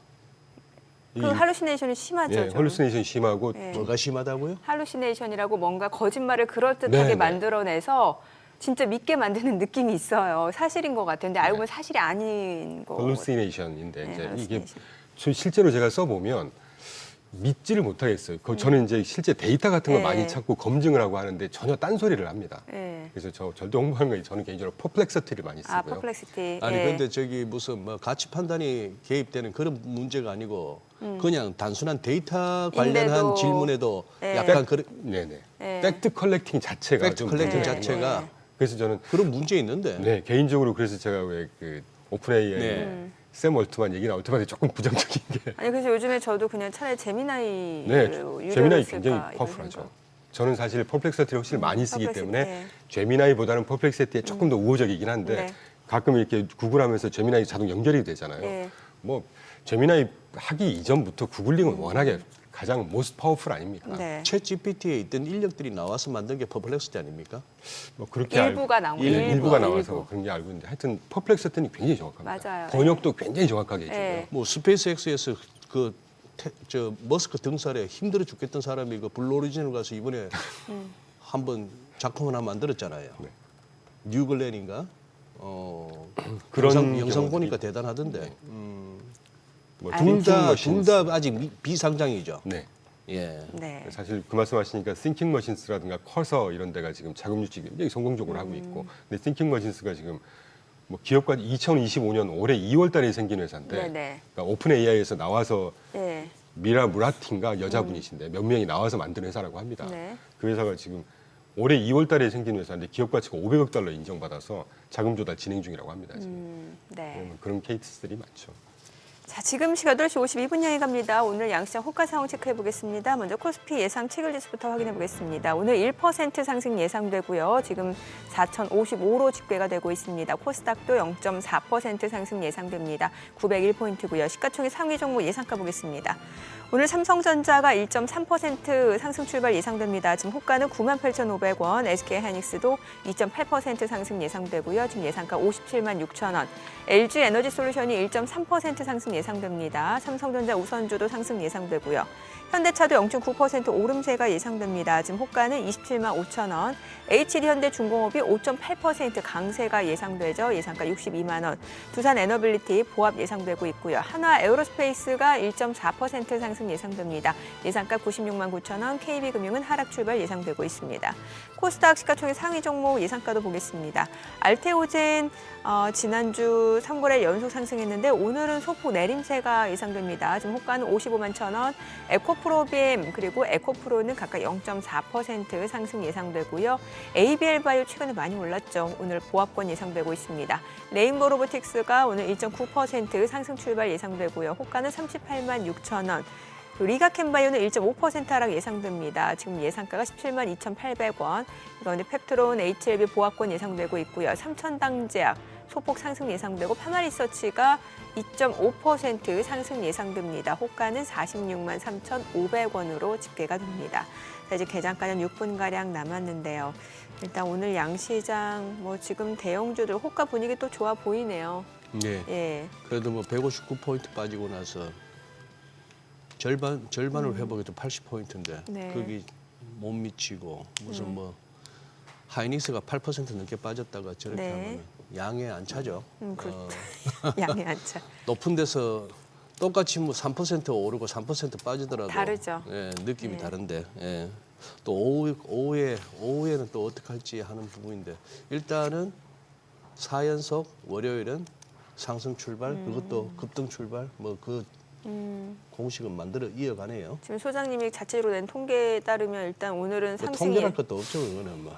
그 할루시네이션이 심하죠. 예, 좀. 헐루시네이션 심하고 네. 뭐가 심하다고요? 할루시네이션이라고 뭔가 거짓말을 그럴듯하게 네, 네. 만들어내서 진짜 믿게 만드는 느낌이 있어요. 사실인 것 같은데 알고 보면 사실이 아닌 거. 헐루시네이션인데 네, 이제 이게 할루시네이션. 실제로 제가 써보면 믿지를 못하겠어요. 저는 이제 실제 데이터 같은 거 네. 많이 찾고 검증을 하고 하는데 전혀 딴소리를 합니다. 네. 그래서 저 절대 홍보하는 거 저는 개인적으로 퍼플렉서티를 많이 쓰고요. 아, 퍼플렉시티. 아니 예. 근데 저기 무슨 뭐 가치 판단이 개입되는 그런 문제가 아니고 그냥 단순한 데이터 관련한 인데도, 질문에도 네. 약간 그런 네네. 네. 팩트 컬렉팅 자체가 팩트 좀 컬렉팅 네. 자체가 네. 그래서 저는 그런 문제 있는데. 네 개인적으로 그래서 제가 왜 그 오픈AI 네. 샘 올트만 얘기 나올 때마다 조금 부정적인 게 아니 그래서 요즘에 저도 그냥 차라리 제미나이 네, 유료를 제미나이 쓸까 굉장히 이런 파워풀하죠. 생각. 저는 사실 퍼플렉서티를 훨씬 많이 쓰기 퍼플렉시티, 때문에 네. 제미나이보다는 퍼플렉서티에 조금 더 우호적이긴 한데 네. 가끔 이렇게 구글하면서 제미나이 자동 연결이 되잖아요. 네. 뭐 제미나이 하기 이전부터 구글링은 워낙에 가장 모스트 파워풀 아닙니까? 네. 챗 GPT에 있던 인력들이 나와서 만든 게 퍼플렉시티 아닙니까? 뭐 그렇게 일부가 나온 거예요. 일부가 나와서 일부. 그런 게 알고 있는데 하여튼 퍼플렉서티는 굉장히 정확합니다. 맞아요. 번역도 굉장히 정확하게 해줘요. 네. 뭐 스페이스X에서 그 저 머스크 등살에 힘들어 죽겠던 사람이 그 블루 오리진을 가서 이번에 한번 작품을 하나 만들었잖아요. 네. 뉴글렌인가? 그런 영상 경우들이- 보니까 대단하던데. 뭐 둘 띵킹 다 아직 비상장이죠. 네. 예. 네. 사실 그 말씀하시니까 싱킹 머신스라든가 커서 이런 데가 지금 자금 유치 굉장히 성공적으로 하고 있고 근데 싱킹 머신스가 지금 뭐 기업가 2025년 올해 2월 달에 생긴 회사인데 네네. 그러니까 오픈 AI에서 나와서 네. 미라 무라틴가 여자분이신데 몇 명이 나와서 만든 회사라고 합니다. 네. 그 회사가 지금 올해 2월 달에 생긴 회사인데 기업 가치가 500억 달러 인정받아서 자금 조달 진행 중이라고 합니다. 지금. 네. 그런 케이스들이 많죠. 자, 지금 시각 8시 52분 향해 갑니다. 오늘 양시장 호가 상황 체크해 보겠습니다. 먼저 코스피 예상 체결지수부터 확인해 보겠습니다. 오늘 1% 상승 예상되고요. 지금 4,055로 집계가 되고 있습니다. 코스닥도 0.4% 상승 예상됩니다. 901포인트고요. 시가총액 상위 종목 예상가 보겠습니다. 오늘 삼성전자가 1.3% 상승 출발 예상됩니다. 지금 호가는 98,500원, SK하이닉스도 2.8% 상승 예상되고요. 지금 예상가 57만 6천 원. LG에너지솔루션이 1.3% 상승 예상됩니다. 삼성전자 우선주도 상승 예상되고요. 현대차도 0.9% 오름세가 예상됩니다. 지금 호가는 27만 5천 원. HD현대중공업이 5.8% 강세가 예상되죠. 예상가 62만 원. 두산에너빌리티 보합 예상되고 있고요. 한화에어로스페이스가 1.4% 상승 예상됩니다. 예상가 96만 9천 원. KB금융은 하락 출발 예상되고 있습니다. 코스닥 시가총액 상위 종목 예상가도 보겠습니다. 알테오젠 지난주 3거래 연속 상승했는데 오늘은 소폭 내림세가 예상됩니다. 지금 호가는 55만 천 원. 에코프로비엠 그리고 에코프로는 각각 0.4% 상승 예상되고요. ABL바이오 최근에 많이 올랐죠. 오늘 보합권 예상되고 있습니다. 레인보 로보틱스가 오늘 1.9% 상승 출발 예상되고요. 호가는 38만 6천 원. 리가캔바이오는 1.5% 하락 예상됩니다. 지금 예상가가 17만 2,800원. 가운데 펩트론, HLB 보합권 예상되고 있고요. 삼천당제약 소폭 상승 예상되고 파마리서치가 2.5% 상승 예상됩니다. 호가는 46만 3,500원으로 집계가 됩니다. 자, 이제 개장까지는 6분가량 남았는데요. 일단 오늘 양시장 뭐 지금 대형주들 호가 분위기 또 좋아 보이네요. 예. 예. 그래도 뭐 159포인트 빠지고 나서 절반을 회복해도 80포인트인데 네. 거기 못 미치고 무슨 뭐 하이닉스가 8% 넘게 빠졌다가 저렇게 네. 하면 양에 안 차죠. 양이 안 차. 높은 데서 똑같이 뭐 3% 오르고 3% 빠지더라도 다르죠. 예, 느낌이 네. 다른데 예. 또 오후에는 또 어떻게 할지 하는 부분인데 일단은 4연속 월요일은 상승 출발 그것도 급등 출발 뭐 그 공식은 만들어 이어가네요. 지금 소장님이 자체로 낸 통계에 따르면 일단 오늘은 뭐 상승이 통계할 것도 없죠, 그거는 뭐.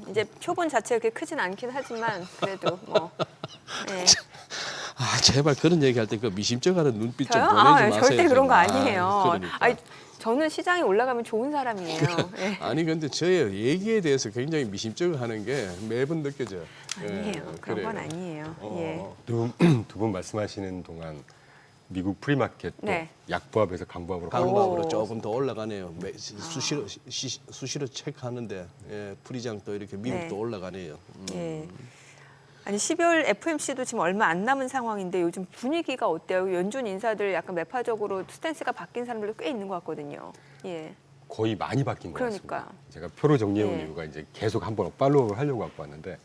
이제 표본 자체가 그렇게 크진 않긴 하지만 그래도 뭐 네. 아 제발 그런 얘기할 때 그 미심쩍어하는 눈빛 좀 저요? 보내지 마세요. 절대 그런 거 좀. 아니에요. 그러니까. 아니, 저는 시장이 올라가면 좋은 사람이에요. 네. 아니 근데 저의 얘기에 대해서 굉장히 미심쩍어하는 게 매번 느껴져요. 아니에요. 그런 건 그래요. 아니에요. 어. 예. 두 분 말씀하시는 동안 미국 프리마켓도 네. 약보합에서 강보합으로 강박으로 오. 조금 더 올라가네요. 수시로 체크하는데 프리장 또 이렇게 미국도 네. 올라가네요. 예. 아니 12월 FOMC도 지금 얼마 안 남은 상황인데 요즘 분위기가 어때요? 연준 인사들 약간 매파적으로 스탠스가 바뀐 사람들도 꽤 있는 것 같거든요. 예. 거의 많이 바뀐 것 그러니까요. 같습니다. 제가 표로 정리해온 네. 이유가 이제 계속 한번 팔로우를 하려고 갖고 왔는데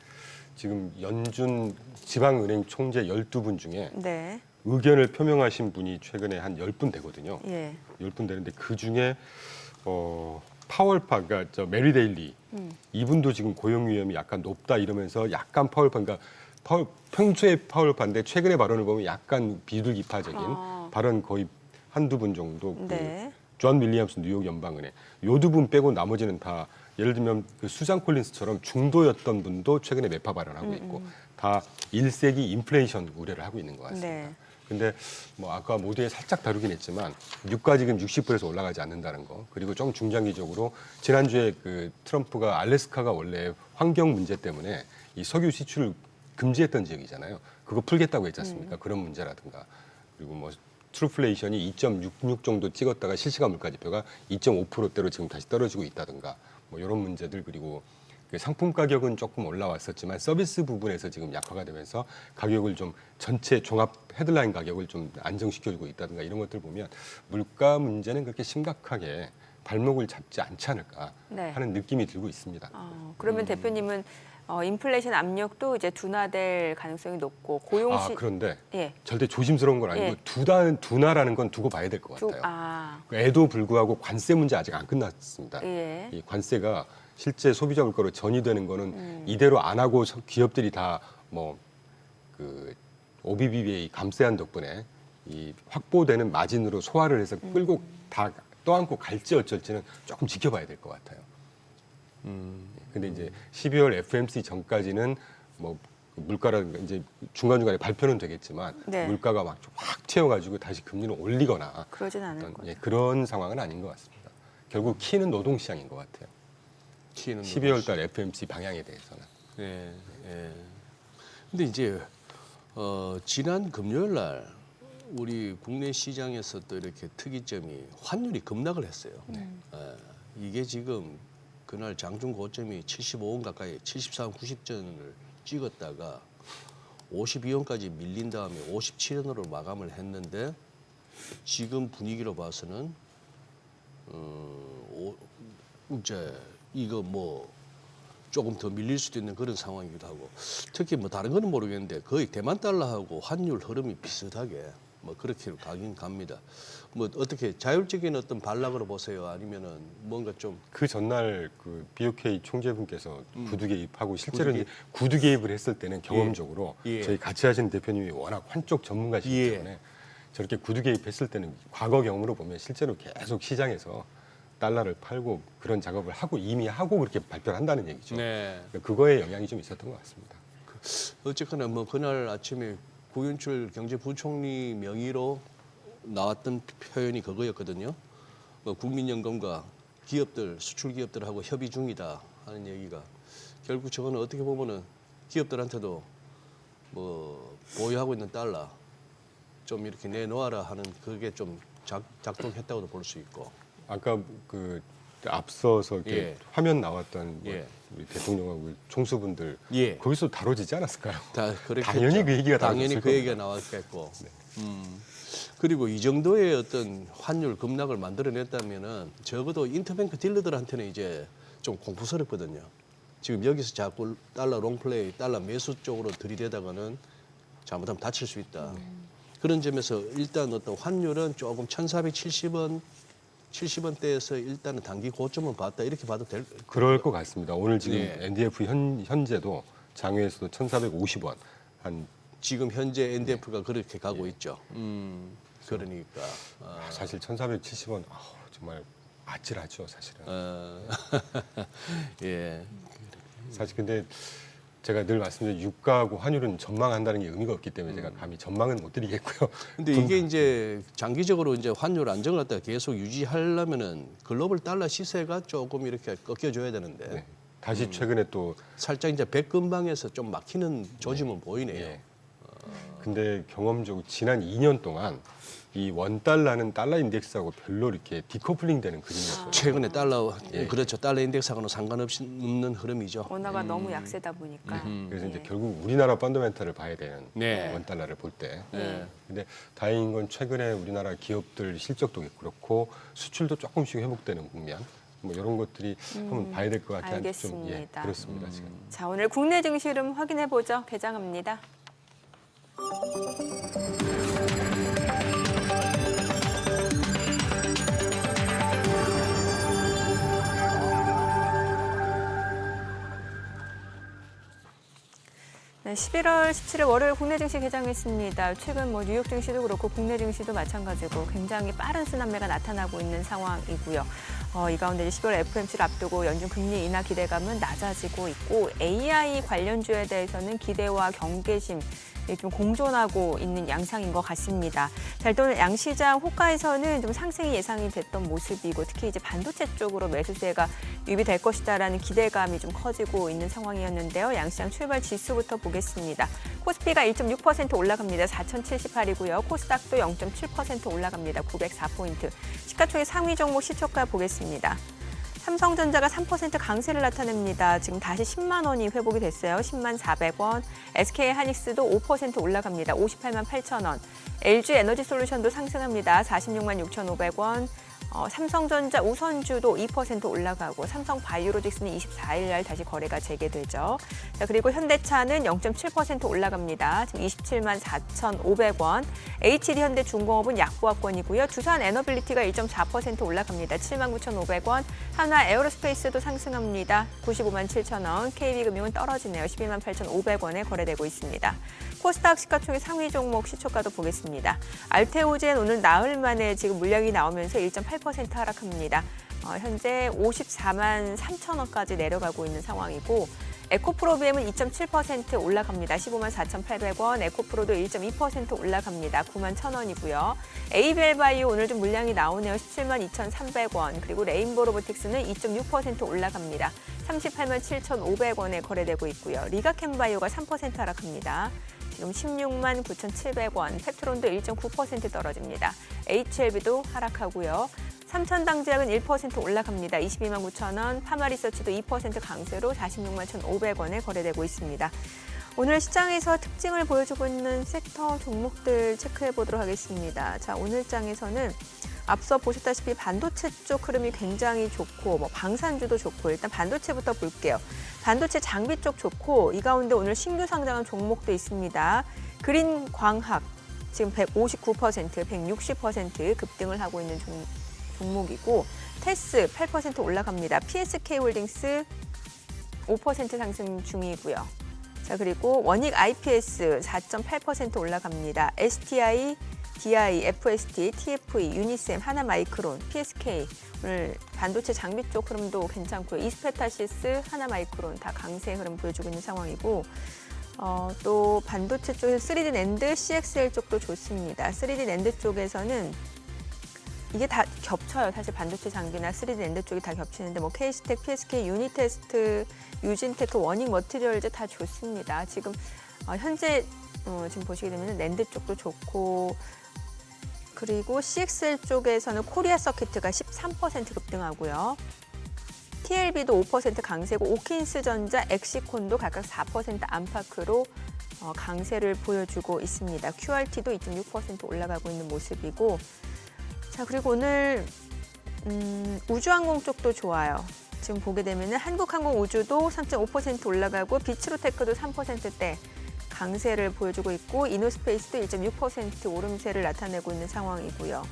지금 연준 지방은행 총재 12분 중에 네. 의견을 표명하신 분이 최근에 한 10분 되거든요. 예. 10분 되는데 그중에 파월파, 그러니까 저 메리 데일리 이분도 지금 고용 위험이 약간 높다 이러면서 약간 파월파, 그러니까 평소에 파월파인데 최근에 발언을 보면 약간 비둘기파적인 발언 거의 한두 분 정도. 네. 존 윌리엄스 뉴욕 연방은행 요 두 분 빼고 나머지는 다 예를 들면 그 수잔 콜린스처럼 중도였던 분도 최근에 매파 발언하고 있고 다 1세기 인플레이션 우려를 하고 있는 것 같습니다. 네. 근데 뭐 아까 모두에 살짝 다루긴 했지만 유가 지금 60%에서 올라가지 않는다는 거, 그리고 좀 중장기적으로 지난주에 그 트럼프가 알래스카가 원래 환경 문제 때문에 이 석유 시출을 금지했던 지역이잖아요. 그거 풀겠다고 했지 않습니까? 그런 문제라든가, 그리고 뭐 트루플레이션이 2.66 정도 찍었다가 실시간 물가지표가 2.5%대로 지금 다시 떨어지고 있다든가 뭐 이런 문제들, 그리고 그 상품 가격은 조금 올라왔었지만 서비스 부분에서 지금 약화가 되면서 가격을 좀 전체 종합 헤드라인 가격을 좀 안정시켜주고 있다든가 이런 것들 보면 물가 문제는 그렇게 심각하게 발목을 잡지 않지 않을까 네. 하는 느낌이 들고 있습니다. 그러면 대표님은 인플레이션 압력도 이제 둔화될 가능성이 높고 고용 시 그런데 예. 절대 조심스러운 건 아니고 예. 둔화라는 건 두고 봐야 될 것 같아요. 아. 에도 불구하고 관세 문제 아직 안 끝났습니다. 예. 이 관세가 실제 소비자 물가로 전이되는 거는 이대로 안 하고 기업들이 다 뭐 그 OBBBA 감세한 덕분에 이 확보되는 마진으로 소화를 해서 끌고 다 떠안고 갈지 어쩔지는 조금 지켜봐야 될 것 같아요. 근데 이제 12월 FOMC 전까지는 뭐 물가라든가 이제 중간중간에 발표는 되겠지만 네. 물가가 막 확 튀어가지고 다시 금리를 올리거나 그러진 않을 어떤, 거죠. 예, 그런 상황은 아닌 것 같습니다. 결국 키는 노동시장인 것 같아요. 키는 12월 달 FOMC 방향에 대해서는. 예, 예. 근데 이제 지난 금요일 날 우리 국내 시장에서 또 이렇게 특이점이 환율이 급락을 했어요. 이게 지금 그날 장중 고점이 75원 가까이 74원 90전을 찍었다가 52원까지 밀린 다음에 57원으로 마감을 했는데 지금 분위기로 봐서는 이제 이거 뭐 조금 더 밀릴 수도 있는 그런 상황이기도 하고, 특히 뭐 다른 거는 모르겠는데 거의 대만 달러하고 환율 흐름이 비슷하게 뭐 그렇게 가긴 갑니다. 뭐 어떻게 자율적인 어떤 반락으로 보세요? 아니면은 뭔가 좀 그 전날 그 BOK 총재분께서 구두 개입하고 실제로 구두 이제 구두 개입을 했을 때는 경험적으로 예. 저희 같이 하시는 대표님이 워낙 환쪽 전문가시기 예. 때문에 저렇게 구두 개입했을 때는 과거 경험으로 보면 실제로 계속 시장에서 달러를 팔고 그런 작업을 하고 이미 하고 그렇게 발표를 한다는 얘기죠. 네. 그러니까 그거에 영향이 좀 있었던 것 같습니다. 어쨌거나 뭐 그날 아침에 구윤출 경제부총리 명의로 나왔던 표현이 그거였거든요. 뭐 국민연금과 기업들, 수출 기업들하고 협의 중이다 하는 얘기가, 결국 저거는 어떻게 보면은 기업들한테도 뭐 보유하고 있는 달러 좀 이렇게 내놓아라 하는 그게 좀 작동했다고도 볼 수 있고. 아까 그 앞서서 이렇게 예. 화면 나왔던 뭐 예. 우리 대통령하고 총수분들 예. 거기서 다뤄지지 않았을까요? 다 그랬겠죠. 당연히 그 얘기가 당연히 나왔을 그 얘기가 겁니다. 나왔겠고. 그리고 이 정도의 어떤 환율 급락을 만들어냈다면은 적어도 인터뱅크 딜러들한테는 이제 좀 공포스럽거든요. 지금 여기서 자꾸 달러 롱플레이, 달러 매수 쪽으로 들이대다가는 잘못하면 다칠 수 있다. 그런 점에서 일단 어떤 환율은 조금 1,470원, 70원대에서 일단은 단기 고점은 봤다 이렇게 봐도 될. 그럴 것 같습니다. 오늘 지금 네. NDF 현재도 장외에서도 1,450원 한 지금 현재 NDF가 그렇게 가고 있죠. 그러니까 사실 1,470원 정말 아찔하죠, 사실은. 예. 사실 근데 제가 늘 말씀드린 유가하고 환율은 전망한다는 게 의미가 없기 때문에 제가 감히 전망은 못 드리겠고요. 근데 이게 이제 장기적으로 이제 환율 안정을 갖다가 계속 유지하려면은 글로벌 달러 시세가 조금 이렇게 꺾여줘야 되는데 네. 다시 최근에 또 살짝 이제 백 근방에서 좀 막히는 조짐은 보이네요. 예. 근데 경험적으로 지난 2년 동안 이 원달러는 달러 인덱스하고 별로 이렇게 디커플링 되는 그림이었어요. 최근에 달러 예. 그렇죠. 달러 인덱스하고는 상관없이 없는 흐름이죠. 원화가 너무 약세다 보니까. 그래서 이제 예. 결국 우리나라 펀더멘탈을 봐야 되는 네. 원달러를 볼 때. 네. 근데 다행인 건 최근에 우리나라 기업들 실적도 그렇고 수출도 조금씩 회복되는 국면. 뭐 이런 것들이 한번 봐야 될 것 같아요. 알겠습니다. 그렇습니다. 지금. 자, 오늘 국내 증시 흐름 확인해 보죠. 개장합니다. 네, 11월 17일 월요일 국내 증시 개장했습니다. 최근 뭐 뉴욕 증시도 그렇고 국내 증시도 마찬가지고 굉장히 빠른 순환매가 나타나고 있는 상황이고요. 이 가운데 10월 FOMC를 앞두고 연준 금리 인하 기대감은 낮아지고 있고 AI 관련주에 대해서는 기대와 경계심 좀 공존하고 있는 양상인 것 같습니다. 자, 일단 양시장 호가에서는 좀 상승이 예상이 됐던 모습이고 특히 이제 반도체 쪽으로 매수세가 유입이 될 것이다라는 기대감이 좀 커지고 있는 상황이었는데요. 양시장 출발 지수부터 보겠습니다. 코스피가 1.6% 올라갑니다. 4,078이고요. 코스닥도 0.7% 올라갑니다. 904포인트. 시가총액 상위 종목 시초가 보겠습니다. 삼성전자가 3% 강세를 나타냅니다. 지금 다시 10만 원이 회복이 됐어요. 10만 400원. SK하이닉스도 5% 올라갑니다. 58만 8천 원. LG에너지솔루션도 상승합니다. 46만 6,500원. 삼성전자 우선주도 2% 올라가고 삼성바이오로직스는 24일 날 다시 거래가 재개되죠. 자, 그리고 현대차는 0.7% 올라갑니다. 지금 27만 4,500원. HD현대중공업은 약보합권이고요. 두산에너빌리티가 1.4% 올라갑니다. 7만 9,500원. 하나에어로스페이스도 상승합니다. 95만 7천 원. KB금융은 떨어지네요. 12만 8,500원에 거래되고 있습니다. 코스닥 시가총액 상위 종목 시초가도 보겠습니다. 알테오젠 오늘 나흘 만에 지금 물량이 나오면서 1.8% 하락합니다. 현재 54만 3천 원까지 내려가고 있는 상황이고 에코프로비엠은 2.7% 올라갑니다. 15만 4,800원. 에코프로도 1.2% 올라갑니다. 9만 1,000원이고요. 에이벨바이오 오늘 좀 물량이 나오네요. 17만 2,300원. 그리고 레인보로보틱스는 2.6% 올라갑니다. 38만 7,500원에 거래되고 있고요. 리가캠바이오가 3% 하락합니다. 지금 16만 9,700원. 페트론도 1.9% 떨어집니다. HLB도 하락하고요. 삼천당제약은 1% 올라갑니다. 22만 9천 원, 파마리서치도 2% 강세로 46만 1,500원에 거래되고 있습니다. 오늘 시장에서 특징을 보여주고 있는 섹터 종목들 체크해 보도록 하겠습니다. 자, 오늘 장에서는 앞서 보셨다시피 반도체 쪽 흐름이 굉장히 좋고 방산주도 좋고 일단 반도체부터 볼게요. 반도체 장비 쪽 좋고 이 가운데 오늘 신규 상장한 종목도 있습니다. 그린광학 지금 159%, 160% 급등을 하고 있는 종목이고 테스 8% 올라갑니다. PSK홀딩스 5% 상승 중이고요. 자, 그리고 원익 IPS 4.8% 올라갑니다. STI, DI, FST, TFE, 유니셈, 하나마이크론, PSK 오늘 반도체 장비 쪽 흐름도 괜찮고요. 이스페타시스, 하나마이크론 다 강세 흐름 보여주고 있는 상황이고 또 반도체 쪽에서 3D 낸드, CXL 쪽도 좋습니다. 3D 낸드 쪽에서는 이게 다 겹쳐요. 사실 반도체 장비나 3D 낸드 쪽이 다 겹치는데 KC텍, PSK, 유니테스트, 유진테크, 원익 머티리얼즈 다 좋습니다. 지금 현재 지금 보시게 되면 낸드 쪽도 좋고 그리고 CXL 쪽에서는 코리아 서킷가 13% 급등하고요. TLB도 5% 강세고 오킨스전자, 엑시콘도 각각 4% 안팎으로 강세를 보여주고 있습니다. QRT도 2.6% 올라가고 있는 모습이고 자, 그리고 오늘 우주항공 쪽도 좋아요. 지금 보게 되면 한국항공우주도 3.5% 올라가고 비츠로테크도 3%대 강세를 보여주고 있고 이노스페이스도 1.6% 오름세를 나타내고 있는 상황이고요.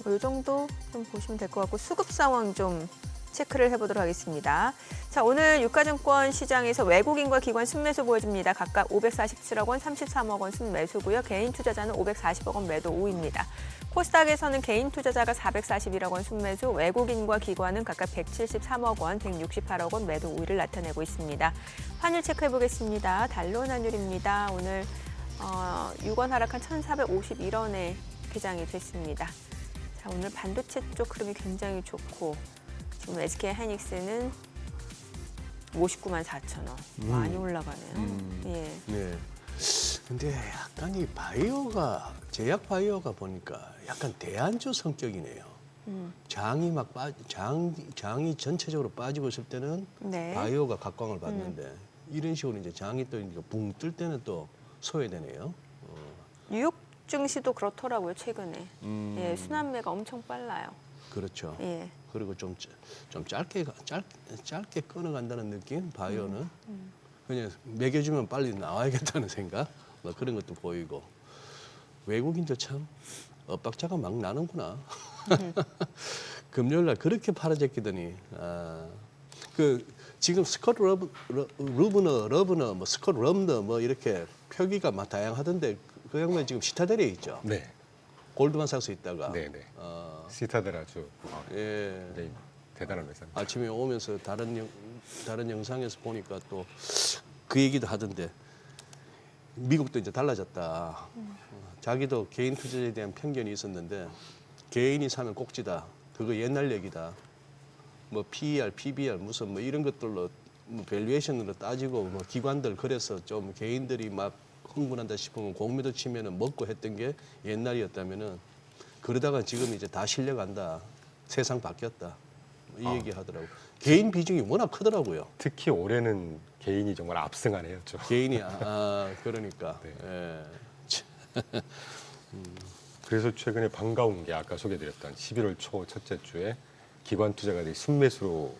이 정도 좀 보시면 될 것 같고 수급 상황 좀 체크를 해보도록 하겠습니다. 자, 오늘 유가증권 시장에서 외국인과 기관 순매수 보여집니다. 각각 547억 원, 33억 원 순매수고요. 개인 투자자는 540억 원 매도 우입니다. 코스닥에서는 개인 투자자가 441억 원 순매수, 외국인과 기관은 각각 173억 원, 168억 원 매도 우위를 나타내고 있습니다. 환율 체크해 보겠습니다. 달러 환율입니다. 오늘 6원 하락한 1,451원에 개장이 됐습니다. 자, 오늘 반도체 쪽 흐름이 굉장히 좋고 지금 SK 하이닉스는 59만 4천 원. 많이 올라가네요. 예. 네. 근데 약간 이 바이오가 제약 바이오가 보니까 약간 대안주 성격이네요. 장이 장이 전체적으로 빠지고 있을 때는 네. 바이오가 각광을 받는데 이런 식으로 이제 장이 또 붕 뜰 때는 또 소외되네요. 뉴욕 증시도 그렇더라고요, 최근에. 예, 순환매가 엄청 빨라요. 그렇죠. 예. 그리고 좀 짧게 끊어간다는 느낌. 바이오는 그냥 매겨주면 빨리 나와야겠다는 생각. 뭐 그런 것도 보이고 외국인도 참 엇박자가 막 나는구나. 금요일 날 그렇게 팔아제끼더니 그 지금 스콧 러브너 뭐 스콧 럼너 뭐 이렇게 표기가 막 다양하던데 그 양반 지금 시타델에 있죠. 네, 골드만삭스 있다가 네네. 시타델 아주 예. 네, 대단한 회사입니다. 아침에 오면서 다른 영상에서 보니까 또 그 얘기도 하던데 미국도 이제 달라졌다. 자기도 개인 투자에 대한 편견이 있었는데 개인이 사면 꼭지다. 그거 옛날 얘기다. 뭐 PER, PBR 무슨 뭐 이런 것들로 뭐 밸류에이션으로 따지고 뭐 기관들 그래서 좀 개인들이 막 흥분한다 싶으면 공매도 치면은 먹고 했던 게 옛날이었다면은 그러다가 지금 이제 다 실려간다. 세상 바뀌었다. 이 얘기 하더라고. 개인 비중이 워낙 크더라고요. 특히 올해는 개인이 정말 압승하네요. 좀. 개인이 그러니까. 네. 예. 그래서 최근에 반가운 게 아까 소개드렸던 11월 초 첫째 주에 기관 투자가들이 순매수로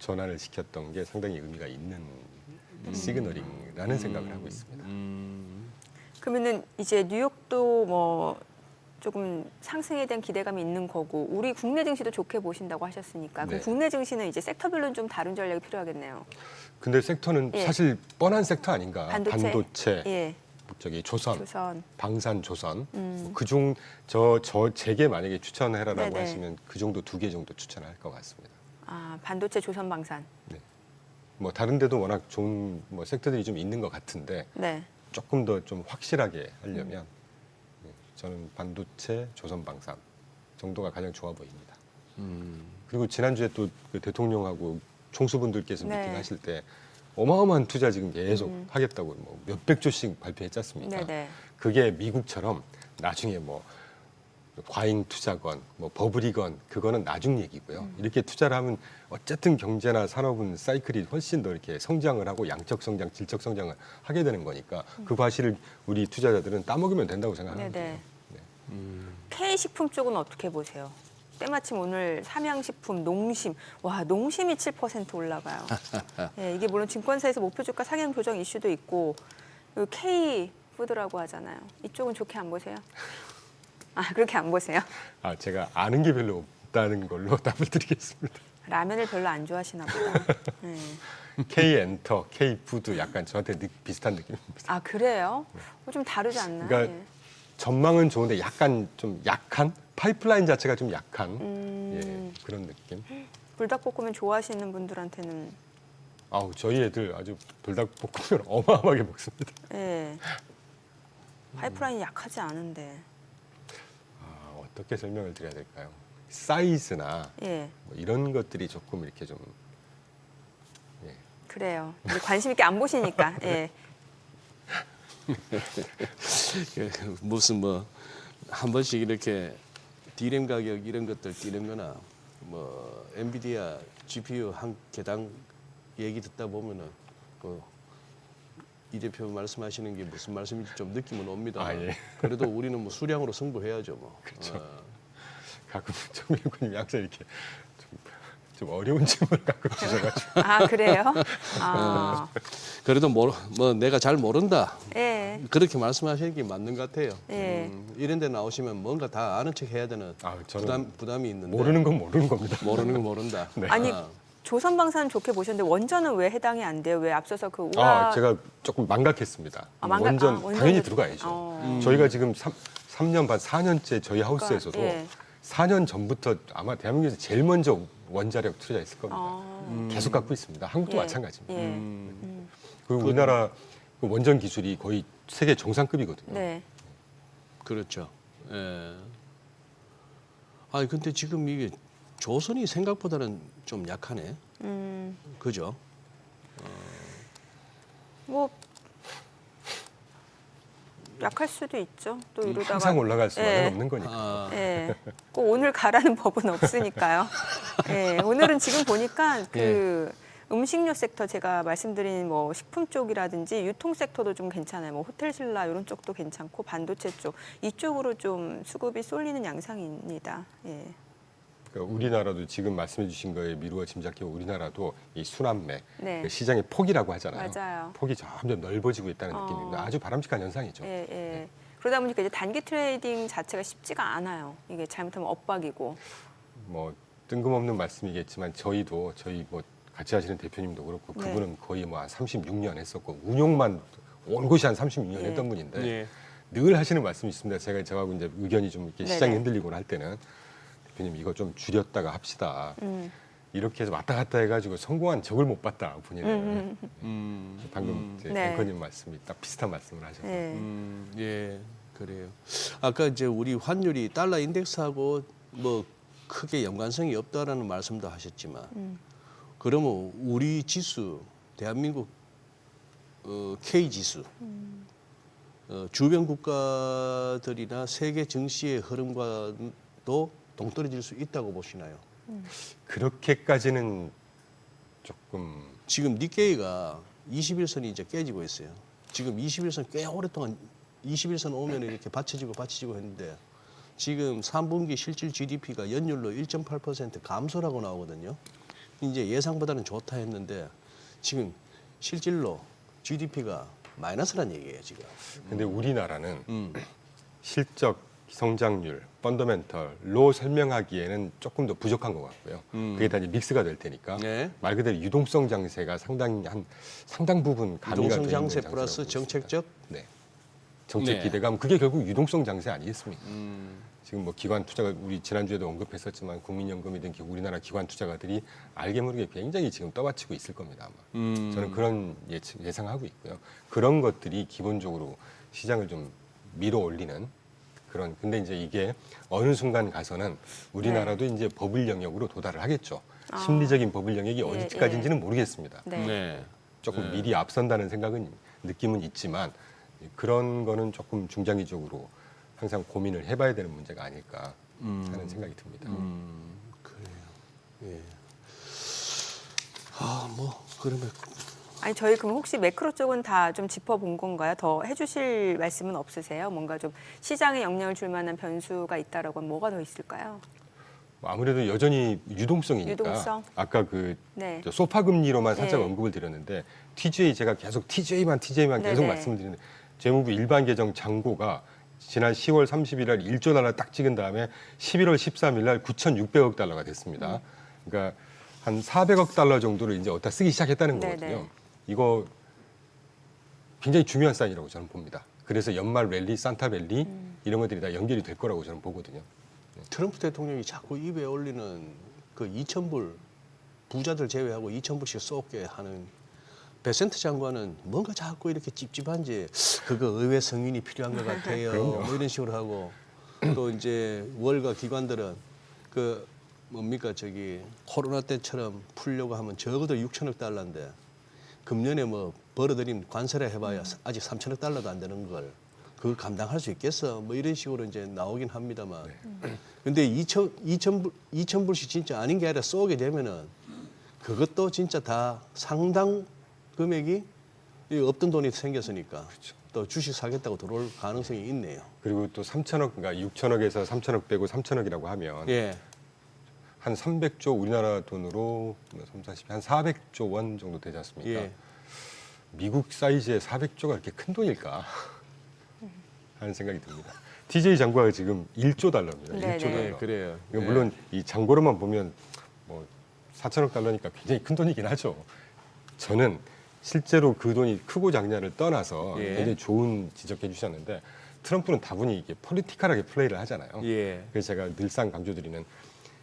전환을 시켰던 게 상당히 의미가 있는 시그널이라는 생각을 하고 있습니다. 그러면은 이제 뉴욕도 뭐 조금 상승에 대한 기대감이 있는 거고 우리 국내 증시도 좋게 보신다고 하셨으니까 그럼 네. 국내 증시는 이제 섹터별로는 좀 다른 전략이 필요하겠네요. 근데 섹터는 예. 사실 뻔한 섹터 아닌가? 반도체, 예, 저기 조선, 조선. 방산 조선. 그중 제게 만약에 추천해라라고 네네. 하시면 그 정도 2개 정도 추천할 것 같습니다. 아, 반도체, 조선, 방산. 뭐 다른 데도 워낙 좋은 뭐 섹터들이 좀 있는 것 같은데 네. 조금 더 좀 확실하게 하려면 저는 반도체, 조선, 방산 정도가 가장 좋아 보입니다. 그리고 지난주에 또 그 대통령하고 총수분들께서 네. 미팅하실 때 어마어마한 투자 지금 계속 하겠다고 뭐 몇백 조씩 발표했지 않습니까? 네네. 그게 미국처럼 나중에 뭐 과잉 투자건, 뭐 버블이건 그거는 나중 얘기고요. 이렇게 투자를 하면 어쨌든 경제나 산업은 사이클이 훨씬 더 이렇게 성장을 하고 양적 성장, 질적 성장을 하게 되는 거니까 그 과실을 우리 투자자들은 따먹으면 된다고 생각합니다. 네네. K식품 쪽은 어떻게 보세요? 때마침 오늘 삼양식품, 농심, 와 농심이 7% 올라가요. 예, 이게 물론 증권사에서 목표 주가 상향 조정 이슈도 있고 K 푸드라고 하잖아요. 이쪽은 좋게 안 보세요? 아 그렇게 안 보세요? 아 제가 아는 게 별로 없다는 걸로 답을 드리겠습니다. 라면을 별로 안 좋아하시나 보다. 네. K 엔터, K 푸드 약간 저한테 비슷한 느낌입니다. 아 그래요? 좀 다르지 않나요? 그러니까 예. 전망은 좋은데 약간 좀 약한 파이프라인 자체가 좀 약한 예, 그런 느낌. 불닭볶음면 좋아하시는 분들한테는 아우 저희 애들 아주 불닭볶음면 어마어마하게 먹습니다. 예. 파이프라인이 약하지 않은데. 아, 어떻게 설명을 드려야 될까요? 사이즈나 예. 뭐 이런 것들이 조금 이렇게 좀 예. 그래요. 이제 관심 있게 안 보시니까. 예. 무슨 뭐 한 번씩 이렇게 D램 가격 이런 것들 뛰는거나 뭐 엔비디아 GPU 한 개당 얘기 듣다 보면은 이 대표 말씀하시는 게 무슨 말씀인지 좀 느낌은 옵니다. 아, 예. 그래도 우리는 뭐 수량으로 승부해야죠 뭐. 그렇죠. 가끔 정일군님 항상 이렇게 좀 어려운 질문을 가끔 주셔가지고 아 그래요? 아. 그래도 뭐 내가 잘 모른다. 예. 그렇게 말씀하시는 게 맞는 것 같아요. 예. 이런 데 나오시면 뭔가 다 아는 척 해야 되는 아, 저는 부담이 있는데 모르는 건 모르는 겁니다. 모르는 건 모른다. 네. 아니 조선방사는 좋게 보셨는데 원전은 왜 해당이 안 돼요? 왜 앞서서 그 우라 제가 조금 망각했습니다. 원전도 당연히 들어가야죠. 저희가 지금 3년 반, 4년째 저희 하우스에서도 예. 4년 전부터 아마 대한민국에서 제일 먼저 원자력 투자했을 겁니다. 계속 갖고 있습니다. 한국도 예. 마찬가지입니다. 예. 그리고 우리나라 그 원전 기술이 거의 세계 정상급이거든요. 네. 그렇죠. 예. 아니 근데 지금 이게 조선이 생각보다는 좀 약하네. 그죠? 뭐 약할 수도 있죠. 또 이러다가 항상 올라갈 수만은 예. 없는 거니까. 아, 예. 꼭 오늘 가라는 법은 없으니까요. 예. 오늘은 지금 보니까 그 음식료 섹터 제가 말씀드린 뭐 식품 쪽이라든지 유통 섹터도 좀 괜찮아요. 뭐 호텔 신라 이런 쪽도 괜찮고 반도체 쪽 이쪽으로 좀 수급이 쏠리는 양상입니다. 예. 그러니까 우리나라도 지금 말씀해주신 거에 미루어 짐작해 우리나라도 이 순환매 네. 그 시장의 폭이라고 하잖아요. 맞아요. 폭이 점점 넓어지고 있다는 느낌입니다. 아주 바람직한 현상이죠. 예, 예. 그러다 보니까 이제 단기 트레이딩 자체가 쉽지가 않아요. 이게 잘못하면 엇박이고. 뭐 뜬금없는 말씀이겠지만 저희 뭐 같이 하시는 대표님도 그렇고 네. 그분은 거의 뭐 한 36년 했었고 운용만 온 곳이 한 36년 예. 했던 분인데 예. 늘 하시는 말씀이 있습니다. 저하고 이제 의견이 좀 이렇게 네네. 시장이 흔들리고 할 때는 대표님 이거 좀 줄였다가 합시다. 이렇게 해서 왔다 갔다 해가지고 성공한 적을 못 봤다 본인은. 방금 이제 네. 앵커님 말씀이 딱 비슷한 말씀을 하셔서 예. 예, 그래요. 아까 이제 우리 환율이 달러 인덱스하고 뭐 크게 연관성이 없다라는 말씀도 하셨지만, 그러면 우리 지수, 대한민국 K 지수, 주변 국가들이나 세계 증시의 흐름과도 동떨어질 수 있다고 보시나요? 그렇게까지는 조금 지금 니케이가 21선이 이제 깨지고 있어요. 지금 21선 꽤 오랫동안 21선 오면 이렇게 받쳐지고 했는데 지금 3분기 실질 GDP가 연율로 1.8% 감소라고 나오거든요. 이제 예상보다는 좋다 했는데 지금 실질로 GDP가 마이너스란 얘기예요, 지금. 근데 우리나라는 실적 성장률, 펀더멘털로 설명하기에는 조금 더 부족한 것 같고요. 그게 다 이제 믹스가 될 테니까 네. 말 그대로 유동성 장세가 상당 부분 가미가 유동성 돼 있는 장세 장세라고 플러스 보고 있습니다. 정책적 네. 정책 네. 기대감 그게 결국 유동성 장세 아니겠습니까? 지금 뭐 기관 투자가 우리 지난주에도 언급했었지만 국민연금이든 우리나라 기관 투자가들이 알게 모르게 굉장히 지금 떠받치고 있을 겁니다. 아마. 저는 그런 예상하고 있고요. 그런 것들이 기본적으로 시장을 좀 밀어 올리는 그런 근데 이제 이게 어느 순간 가서는 우리나라도 이제 버블 영역으로 도달을 하겠죠. 심리적인 버블 영역이 어디까지인지는 모르겠습니다. 네. 네. 조금 미리 앞선다는 느낌은 있지만 그런 거는 조금 중장기적으로 항상 고민을 해봐야 되는 문제가 아닐까 하는 생각이 듭니다. 그래요. 예. 뭐 그러면 아니 저희 그럼 혹시 매크로 쪽은 다 좀 짚어본 건가요? 더 해주실 말씀은 없으세요? 뭔가 좀 시장에 영향을 줄 만한 변수가 있다라고 하면 뭐가 더 있을까요? 아무래도 여전히 유동성이니까 유동성? 아까 그 네. 저 소파 금리로만 살짝 네. 언급을 드렸는데 TJ 제가 계속 TJ만 계속 네네. 말씀을 드리는데 재무부 일반 계정 잔고가 지난 10월 30일 날 1조 달러 딱 찍은 다음에 11월 13일 날 9,600억 달러가 됐습니다. 그러니까 한 400억 달러 정도를 이제 어디다 쓰기 시작했다는 네네. 거거든요. 이거 굉장히 중요한 사인이라고 저는 봅니다. 그래서 연말 랠리, 산타 랠리 이런 것들이 다 연결이 될 거라고 저는 보거든요. 트럼프 대통령이 자꾸 입에 올리는 그 2,000불 부자들 제외하고 2,000불씩 쏘게 하는 베센트 장관은 뭔가 자꾸 이렇게 찝찝한지 그거 의회 승인이 필요한 것 같아요. 뭐 이런 식으로 하고 또 이제 월가 기관들은 그 뭡니까 저기 코로나 때처럼 풀려고 하면 적어도 6천억 달러인데 금년에 뭐 벌어들인 관세라 해봐야 아직 3천억 달러도 안 되는 걸 그걸 감당할 수 있겠어? 뭐 이런 식으로 이제 나오긴 합니다만. 근데 2,000불씩 진짜 아닌 게 아니라 쏘게 되면은 그것도 진짜 다 상당 금액이 없던 돈이 생겼으니까 또 주식 사겠다고 들어올 가능성이 있네요. 그리고 또 3천억, 그러니까 6천억에서 3천억 빼고 3천억이라고 하면 예. 한 300조 우리나라 돈으로 3, 40, 한 400조 원 정도 되지 않습니까? 예. 미국 사이즈의 400조가 이렇게 큰 돈일까 하는 생각이 듭니다. TJ 잔고가 지금 1조 달러입니다. 네네. 1조 달러. 예, 그래요. 이거 예. 물론 이 잔고로만 보면 뭐 4천억 달러니까 굉장히 큰 돈이긴 하죠. 저는 실제로 그 돈이 크고 작냐를 떠나서 예. 굉장히 좋은 지적해 주셨는데 트럼프는 다분히 이게 폴리티컬하게 플레이를 하잖아요. 예. 그래서 제가 늘상 강조드리는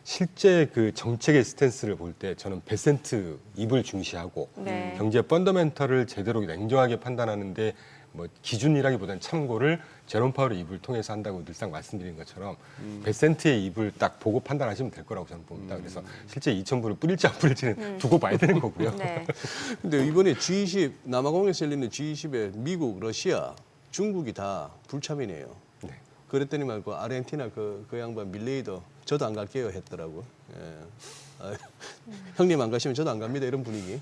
실제 그 정책의 스탠스를 볼 때 저는 베센트 입을 중시하고 네. 경제 펀더멘털을 제대로 냉정하게 판단하는데 뭐 기준이라기보다는 참고를 제롬 파월의 입을 통해서 한다고 늘상 말씀드린 것처럼 베센트의 입을 딱 보고 판단하시면 될 거라고 저는 봅니다. 그래서 실제 2,000불을 뿌릴지 안 뿌릴지는 두고 봐야 되는 거고요. 네. 근데 이번에 G20 남아공에서 열리는 G20에 미국, 러시아, 중국이 다 불참이네요. 네. 그랬더니 말고 아르헨티나 그 양반 밀레이도 저도 안 갈게요 했더라고. 예. 아, 형님 안 가시면 저도 안 갑니다 이런 분위기.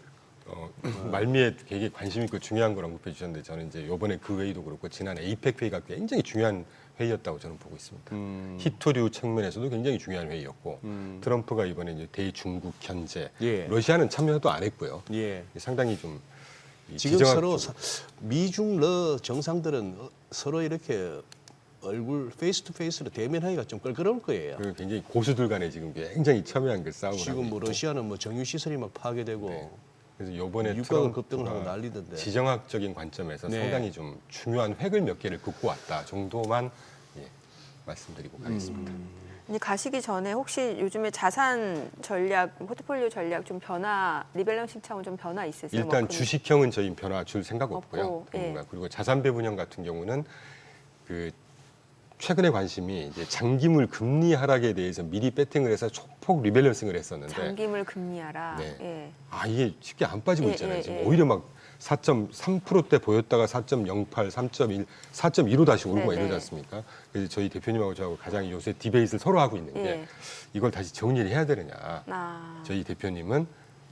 말미에 되게 관심 있고 중요한 걸 언급해 주셨는데 저는 이제 이번에 그 회의도 그렇고 지난 에이펙 회의가 굉장히 중요한 회의였다고 저는 보고 있습니다. 히토류 측면에서도 굉장히 중요한 회의였고 트럼프가 이번에 이제 대중국 견제, 예. 러시아는 참여도 안 했고요. 예. 상당히 좀 지금 지정학 서로 쪽으로. 미중 러 정상들은 서로 이렇게 얼굴 페이스 투 페이스로 대면하기가 좀 껄끄러울 거예요. 그리고 굉장히 고수들 간에 지금 굉장히 첨예한 그 싸움을 하고 지금 뭐 있고. 러시아는 뭐 정유 시설이 막 파괴되고 네. 그래서 이번에 유가가 급등을 하고 난리던데. 지정학적인 관점에서 네. 상당히 좀 중요한 획을 몇 개를 긋고 왔다 정도만 말씀드리고 가겠습니다. 아니, 가시기 전에 혹시 요즘에 자산 전략, 포트폴리오 전략 좀 변화, 리밸런싱 차원 좀 변화 있으세요? 일단 뭐 주식형은 저희 변화 줄 생각 없고요. 없고, 예. 그리고 자산 배분형 같은 경우는 그 최근에 관심이 이제 장기물 금리 하락에 대해서 미리 배팅을 해서 초폭 리밸런싱을 했었는데 장기물 금리하라. 네. 예. 이게 쉽게 안 빠지고 예, 있잖아요. 예, 지금 예. 오히려 막 4.3%대 보였다가 4.08, 3.1, 4.2로 다시 오고 네, 이러지 네. 않습니까? 그래서 저희 대표님하고 저하고 가장 요새 디베이트를 서로 하고 있는 게 예. 이걸 다시 정리를 해야 되느냐. 아. 저희 대표님은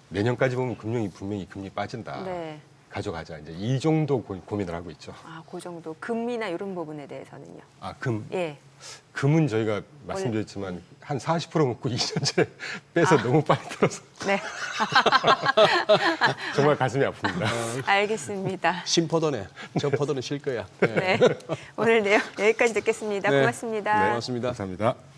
내년까지 보면 금융이 분명히 금리 빠진다. 네. 가져가자. 이제 이 정도 고민을 하고 있죠. 아, 그 정도. 금리나 이런 부분에 대해서는요. 금. 예. 금은 저희가 말씀드렸지만 한 40% 먹고 2년째 빼서 너무 빨리 들어서 네. 정말 가슴이 아픕니다. 알겠습니다. 신포도네. 저 포도는 실 거야. 예. 네. 오늘 내용 여기까지 듣겠습니다. 네. 고맙습니다. 고맙습니다. 감사합니다.